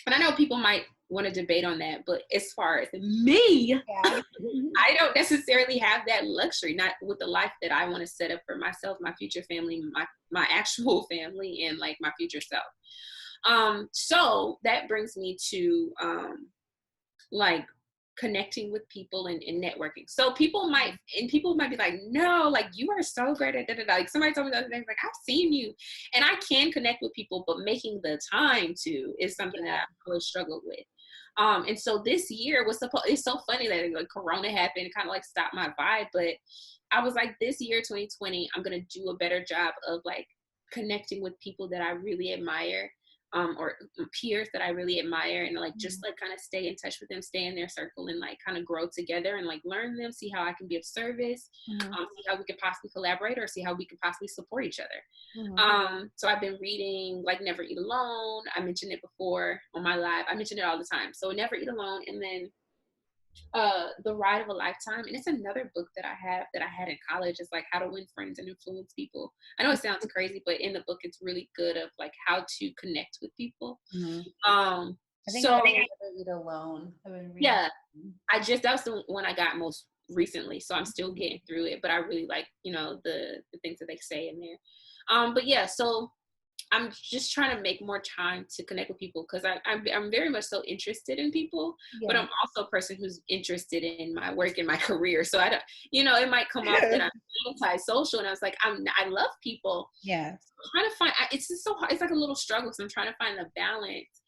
And I know people might want to debate on that. But as far as me, Yeah. I don't necessarily have that luxury, not with the life that I want to set up for myself, my future family, my actual family, and like my future self. So that brings me to like connecting with people and networking. So people might be like, no, like you are so great at that. Like somebody told me the other day, like I've seen you, and I can connect with people, but making the time to is something that I've always struggled with. And so this year was it's so funny that like Corona happened, kind of like stopped my vibe, but I was like, this year 2020, I'm gonna do a better job of like connecting with people that I really admire, or peers that I really admire, and like just like kind of stay in touch with them, stay in their circle, and like kind of grow together and like learn them, see how I can be of service, see how we could possibly collaborate, or see how we could possibly support each other. So I've been reading like Never Eat Alone. I mentioned it before on my live. I mention it all the time. So Never Eat Alone, and then The Ride of a Lifetime, and it's another book that I had in college. It's like How to Win Friends and Influence People. I know it sounds crazy, but in the book it's really good of like how to connect with people. I think I Never Eat Alone. I've been reading. Yeah, that was the one I got most recently, so I'm still getting through it, but I really like, the things that they say in there. But yeah, so I'm just trying to make more time to connect with people, because I'm very much so interested in people, but I'm also a person who's interested in my work and my career. So I don't, it might come off that I'm anti-social, and I was like, I love people. Yeah. I'm trying to find, it's just so hard. It's like a little struggle. So I'm trying to find the balance,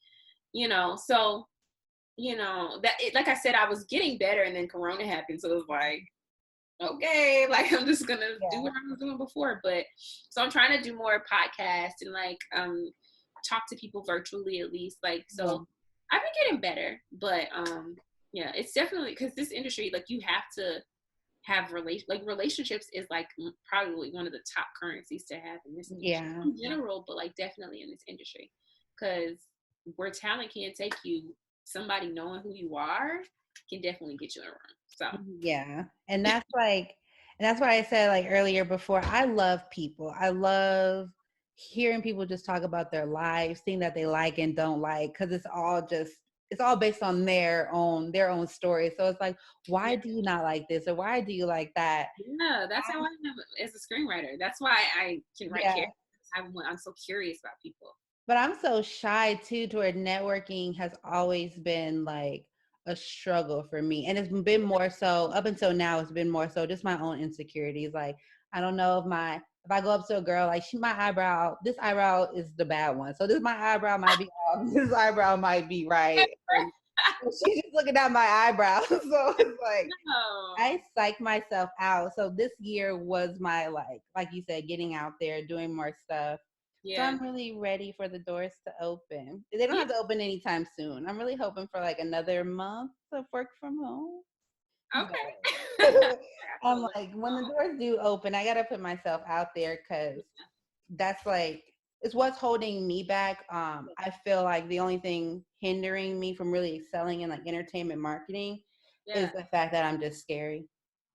so, like I said, I was getting better, and then Corona happened. So it was like, okay, like I'm just gonna do what I was doing before. But so I'm trying to do more podcasts and like talk to people virtually, at least, like, so I've been getting better. But yeah, it's definitely, because this industry, like, you have to have relationships is like probably one of the top currencies to have in this industry in general, but like definitely in this industry, because where talent can take you, somebody knowing who you are can definitely get you in a room. So and that's like, and that's why I said like earlier before, I love people. I love hearing people just talk about their lives, seeing that they like and don't like, because it's all based on their own story. So it's like, why do you not like this, or why do you like that? Yeah, that's how I am as a screenwriter. That's why I can write characters. I'm so curious about people. But I'm so shy too, to where networking has always been like a struggle for me. And it's been more so up until now, it's been more so just my own insecurities. Like, I don't know if I go up to a girl, like this eyebrow is the bad one. So my eyebrow might be off, this eyebrow might be right. And she's just looking at my eyebrow. So it's like, I psych myself out. So this year was my, like you said, getting out there, doing more stuff. So I'm really ready for the doors to open. They don't have to open anytime soon. I'm really hoping for like another month of work from home. Okay. I'm like, when the doors do open, I got to put myself out there, because that's like, it's what's holding me back. I feel like the only thing hindering me from really excelling in like entertainment marketing is the fact that I'm just scary.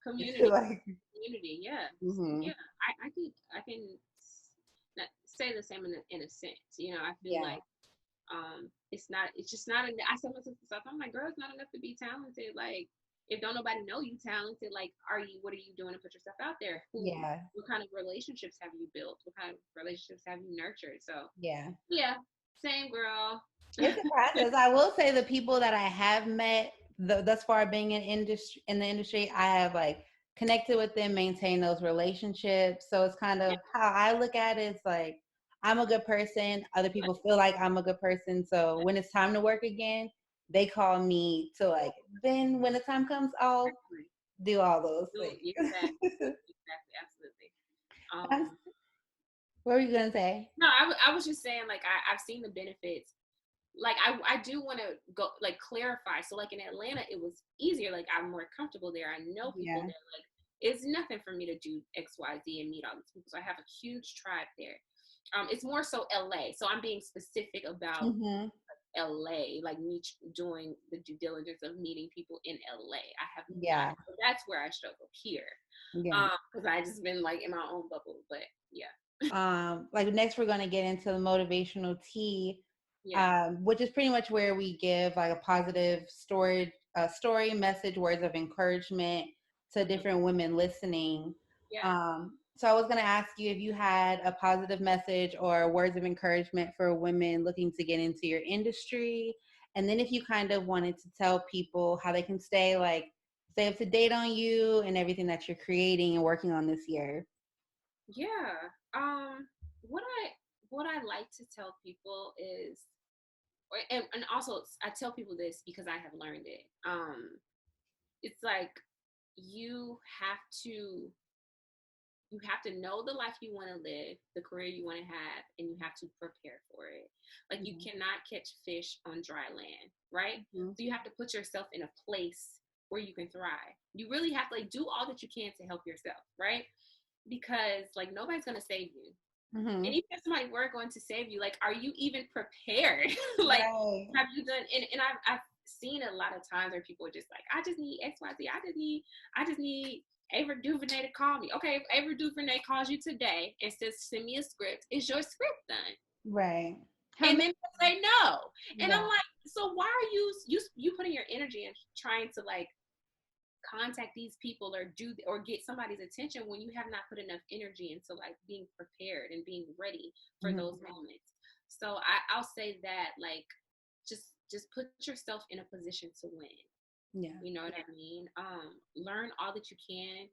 Community. Yeah. Yeah. I can not say the same in a sense. I feel like it's just not enough. I said myself, I'm like, girl, it's not enough to be talented. Like, if don't nobody know you talented, like, what are you doing to put yourself out there? What kind of relationships have you built? What kind of relationships have you nurtured? So yeah, same, girl. It's a process. I will say the people that I have met thus far being in the industry, I have like connected with them, maintained those relationships. So it's kind of how I look at it. It's like, I'm a good person. Other people feel like I'm a good person. So when it's time to work again, they call me to like, then when the time comes, I'll do all those things. Exactly. Absolutely. What were you going to say? No, I was just saying, like, I've seen the benefits. Like, I do want to go, like, clarify. So, like, in Atlanta, it was easier. Like, I'm more comfortable there. I know people there. Like, it's nothing for me to do X, Y, Z and meet all these people. So I have a huge tribe there. It's more so LA. So I'm being specific about LA, like me doing the due diligence of meeting people in LA. I have not. So that's where I struggle here. Because I just been like in my own bubble. But yeah. Like next we're going to get into the motivational tea. Yeah. which is pretty much where we give like a positive story message, words of encouragement to Mhm. different women listening. Yeah. So I was going to ask you if you had a positive message or words of encouragement for women looking to get into your industry, and then if you kind of wanted to tell people how they can stay up to date on you and everything that you're creating and working on this year. Yeah. What I like to tell people is, and also I tell people this because I have learned it. It's like you have to you have to know the life you want to live, the career you want to have, and you have to prepare for it. Like you Mm-hmm. cannot catch fish on dry land, right? Mm-hmm. So you have to put yourself in a place where you can thrive. You really have to like do all that you can to help yourself, right? Because like nobody's gonna save you. Mm-hmm. And even if somebody were going to save you, like, are you even prepared? Like, Right. have you done? And I've seen a lot of times where people are just like, I just need X, Y, Z. I just need Ava DuVernay to call me. Okay, if Ava DuVernay calls you today and says, send me a script, is your script done? Right. How And many? then they say no. And I'm Yeah. like, so why are you putting your energy in trying to like contact these people or get somebody's attention when you have not put enough energy into like being prepared and being ready for Mm-hmm. those moments. So I'll say that like just put yourself in a position to win. Yeah. You know what I mean? Learn all that you can.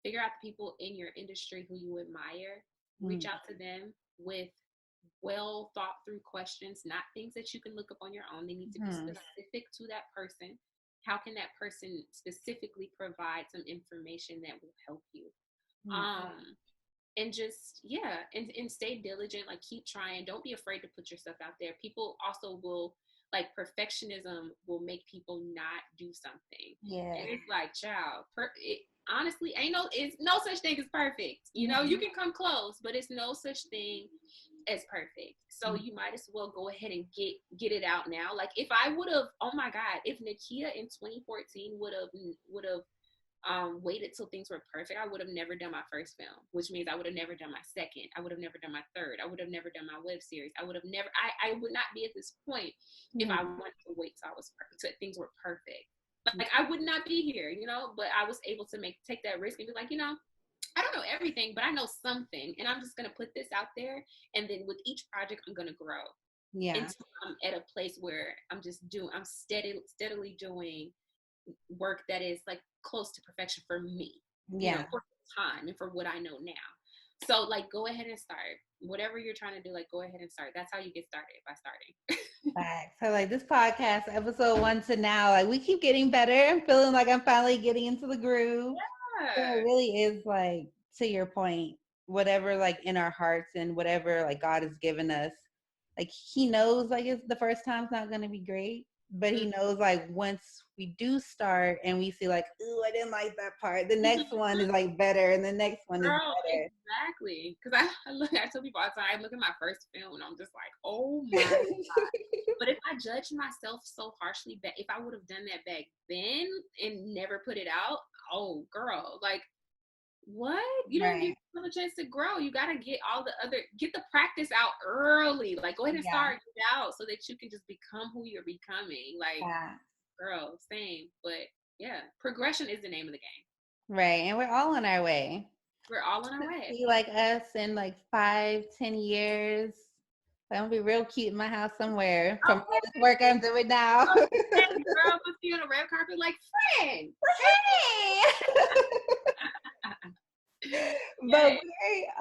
Figure out the people in your industry who you admire. Reach Mm-hmm. out to them with well thought through questions, not things that you can look up on your own. They need to be specific to that person. How can that person specifically provide some information that will help you? Um, and just and stay diligent, like keep trying, don't be afraid to put yourself out there. People also will like perfectionism will make people not do something, Yeah. and it's like child honestly ain't no it's no such thing as perfect, you know. You Mm-hmm. can come close, but it's no such thing as perfect. So you might as well go ahead and get it out now. Like if I would have, oh my god, if Nakia in 2014 would have waited till things were perfect, I would have never done my first film, which means I would have never done my second. I would have never done my third. I would have never done my web series. I would have never. I would not be at this point if I wanted to wait till I was till things were perfect. Like I would not be here, you know. But I was able to take that risk and be like, you know, I don't know everything, but I know something, and I'm just gonna put this out there. And then with each project, I'm gonna grow Yeah. until I'm at a place where I'm steadily doing work that is like close to perfection for me, you know, Yeah. for time and for what I know now. So like go ahead and start. Whatever you're trying to do, like go ahead and start. That's how you get started, by starting. Facts. So like this podcast, episode 1 to now, like we keep getting better. I'm feeling like I'm finally getting into the groove. So it Yeah. really is like to your point, whatever like in our hearts and whatever like God has given us, like he knows like it's the first time's not gonna be great, but he knows like once we do start and we see like, ooh, I didn't like that part. The next one is like better and the next one is Girl, better. exactly. Because I tell people all the time, I look at my first film and I'm just like, oh my. But if I judge myself so harshly, that if I would have done that back then and never put it out, oh girl, like what? You don't give Right. yourself a chance to grow. You gotta get the practice out early. Like go ahead and Yeah. start it out so that you can just become who you're becoming. Like, Yeah. girl, same. But yeah, progression is the name of the game. Right. And we're all on our way. We're all on our way. Be like us in like 5, 10 years. I'm gonna be real cute in my house somewhere from all this work I'm doing now. Okay, girl, put you on a red carpet like friend. But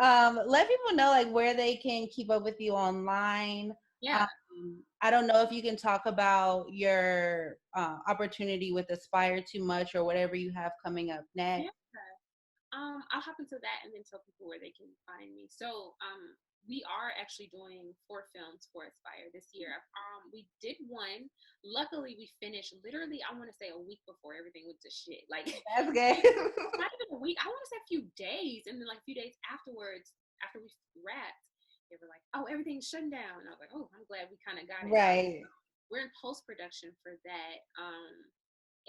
Yes. let people know like where they can keep up with you online. Yeah. I don't know if you can talk about your opportunity with Aspire Too Much or whatever you have coming up next. Yeah. I'll hop into that and then tell people where they can find me. So, we are actually doing 4 films for Aspire this year. We did one. Luckily, we finished literally, I want to say a week before everything went to shit. Like, That's good. not even a week. I want to say a few days, and then like a few days afterwards, after we wrapped, they were like, "Oh, everything's shutting down." And I was like, "Oh, I'm glad we kind of got it out." Right. We're in post production for that.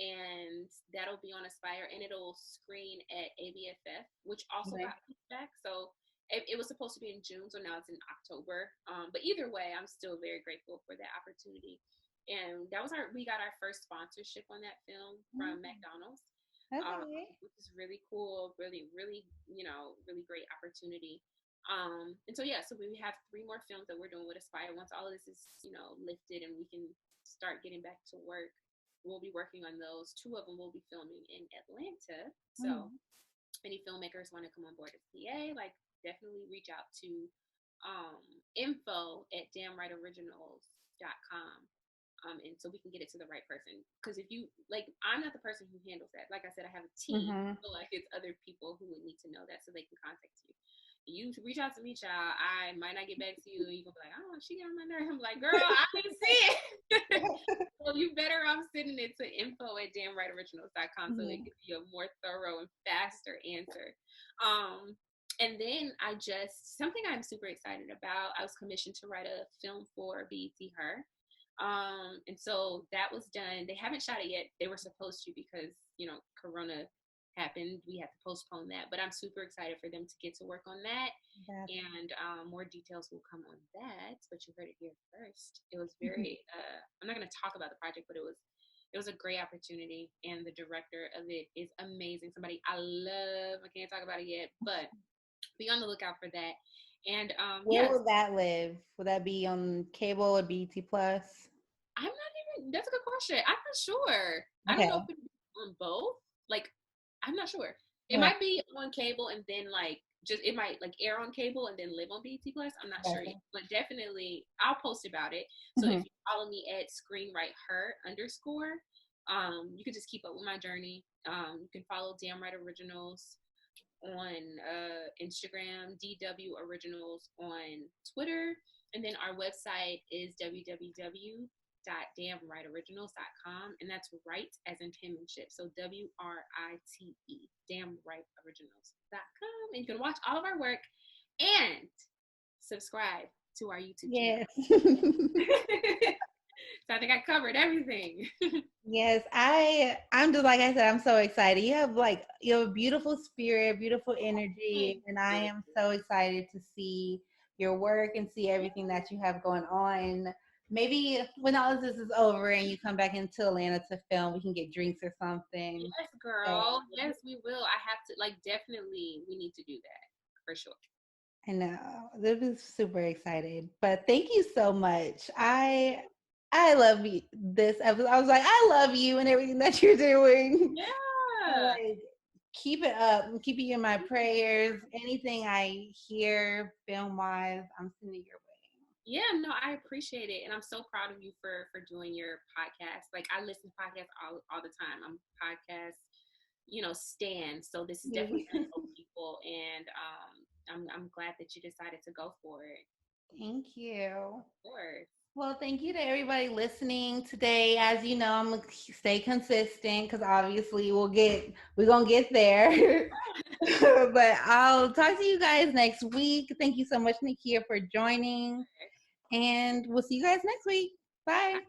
And that'll be on Aspire and it'll screen at ABFF, which also Okay. got feedback. So it was supposed to be in June, so now it's in October. But either way, I'm still very grateful for that opportunity. And that was we got our first sponsorship on that film from McDonald's, Okay. which is really cool, really, really, really great opportunity. And so yeah, so we have 3 more films that we're doing with Aspire. Once all of this is, lifted and we can start getting back to work, we'll be working on those. 2 of them will be filming in Atlanta. So any filmmakers want to come on board as PA, like definitely reach out to info@DamnWriteOriginals.com. And so we can get it to the right person. Because if you I'm not the person who handles that. Like I said, I have a team. So it's other people who would need to know that so they can contact you. You reach out to me, child. I might not get back to you. And you're going to be like, oh, she got on my nerve. I'm like, girl, I didn't see it. So you better off sending it to info@DamnWriteOriginals.com so it can be a more thorough and faster answer. And then something I'm super excited about, I was commissioned to write a film for BET Her. And so that was done. They haven't shot it yet. They were supposed to because, Corona happened. We had to postpone that, but I'm super excited for them to get to work on that. And more details will come on that, but you heard it here first. It was very, I'm not going to talk about the project, but it was a great opportunity. And the director of it is amazing. Somebody I love. I can't talk about it yet, but be on the lookout for that. And where will that live? Will that be on cable or BT Plus? That's a good question. I'm not sure. I don't know if it's on both. I'm not sure. It might be on cable and then it might air on cable and then live on BT Plus. I'm not sure yet, but definitely I'll post about it. So if you follow me at screenwriter_, you can just keep up with my journey. You can follow DamnWriteOriginals on Instagram, DWOriginals on Twitter, and then our website is www.DamnWriteOriginals.com, and that's write as in penmanship, so WRITE, DamnWriteOriginals.com, and you can watch all of our work and subscribe to our YouTube channel. So I think I covered everything. Yes, I'm just like I said, I'm so excited. You have a beautiful spirit, beautiful energy, and I am so excited to see your work and see everything that you have going on. Maybe when all of this is over and you come back into Atlanta to film, we can get drinks or something. Yes, girl. Yes, we will. I have to, definitely, we need to do that for sure. I know. This is super excited. But thank you so much. I love this episode. I was like, I love you and everything that you're doing. Yeah. Keep it up. I'm keeping you in my prayers. Anything I hear film-wise, I'm sending your way. Yeah, no, I appreciate it. And I'm so proud of you for doing your podcast. I listen to podcasts all the time. I'm podcast, stan. So this is definitely going to help people. And I'm glad that you decided to go for it. Thank you. Of course. Well, thank you to everybody listening today. As you know, I'm going to stay consistent because obviously we're going to get there. But I'll talk to you guys next week. Thank you so much, Nakia, for joining. And we'll see you guys next week. Bye.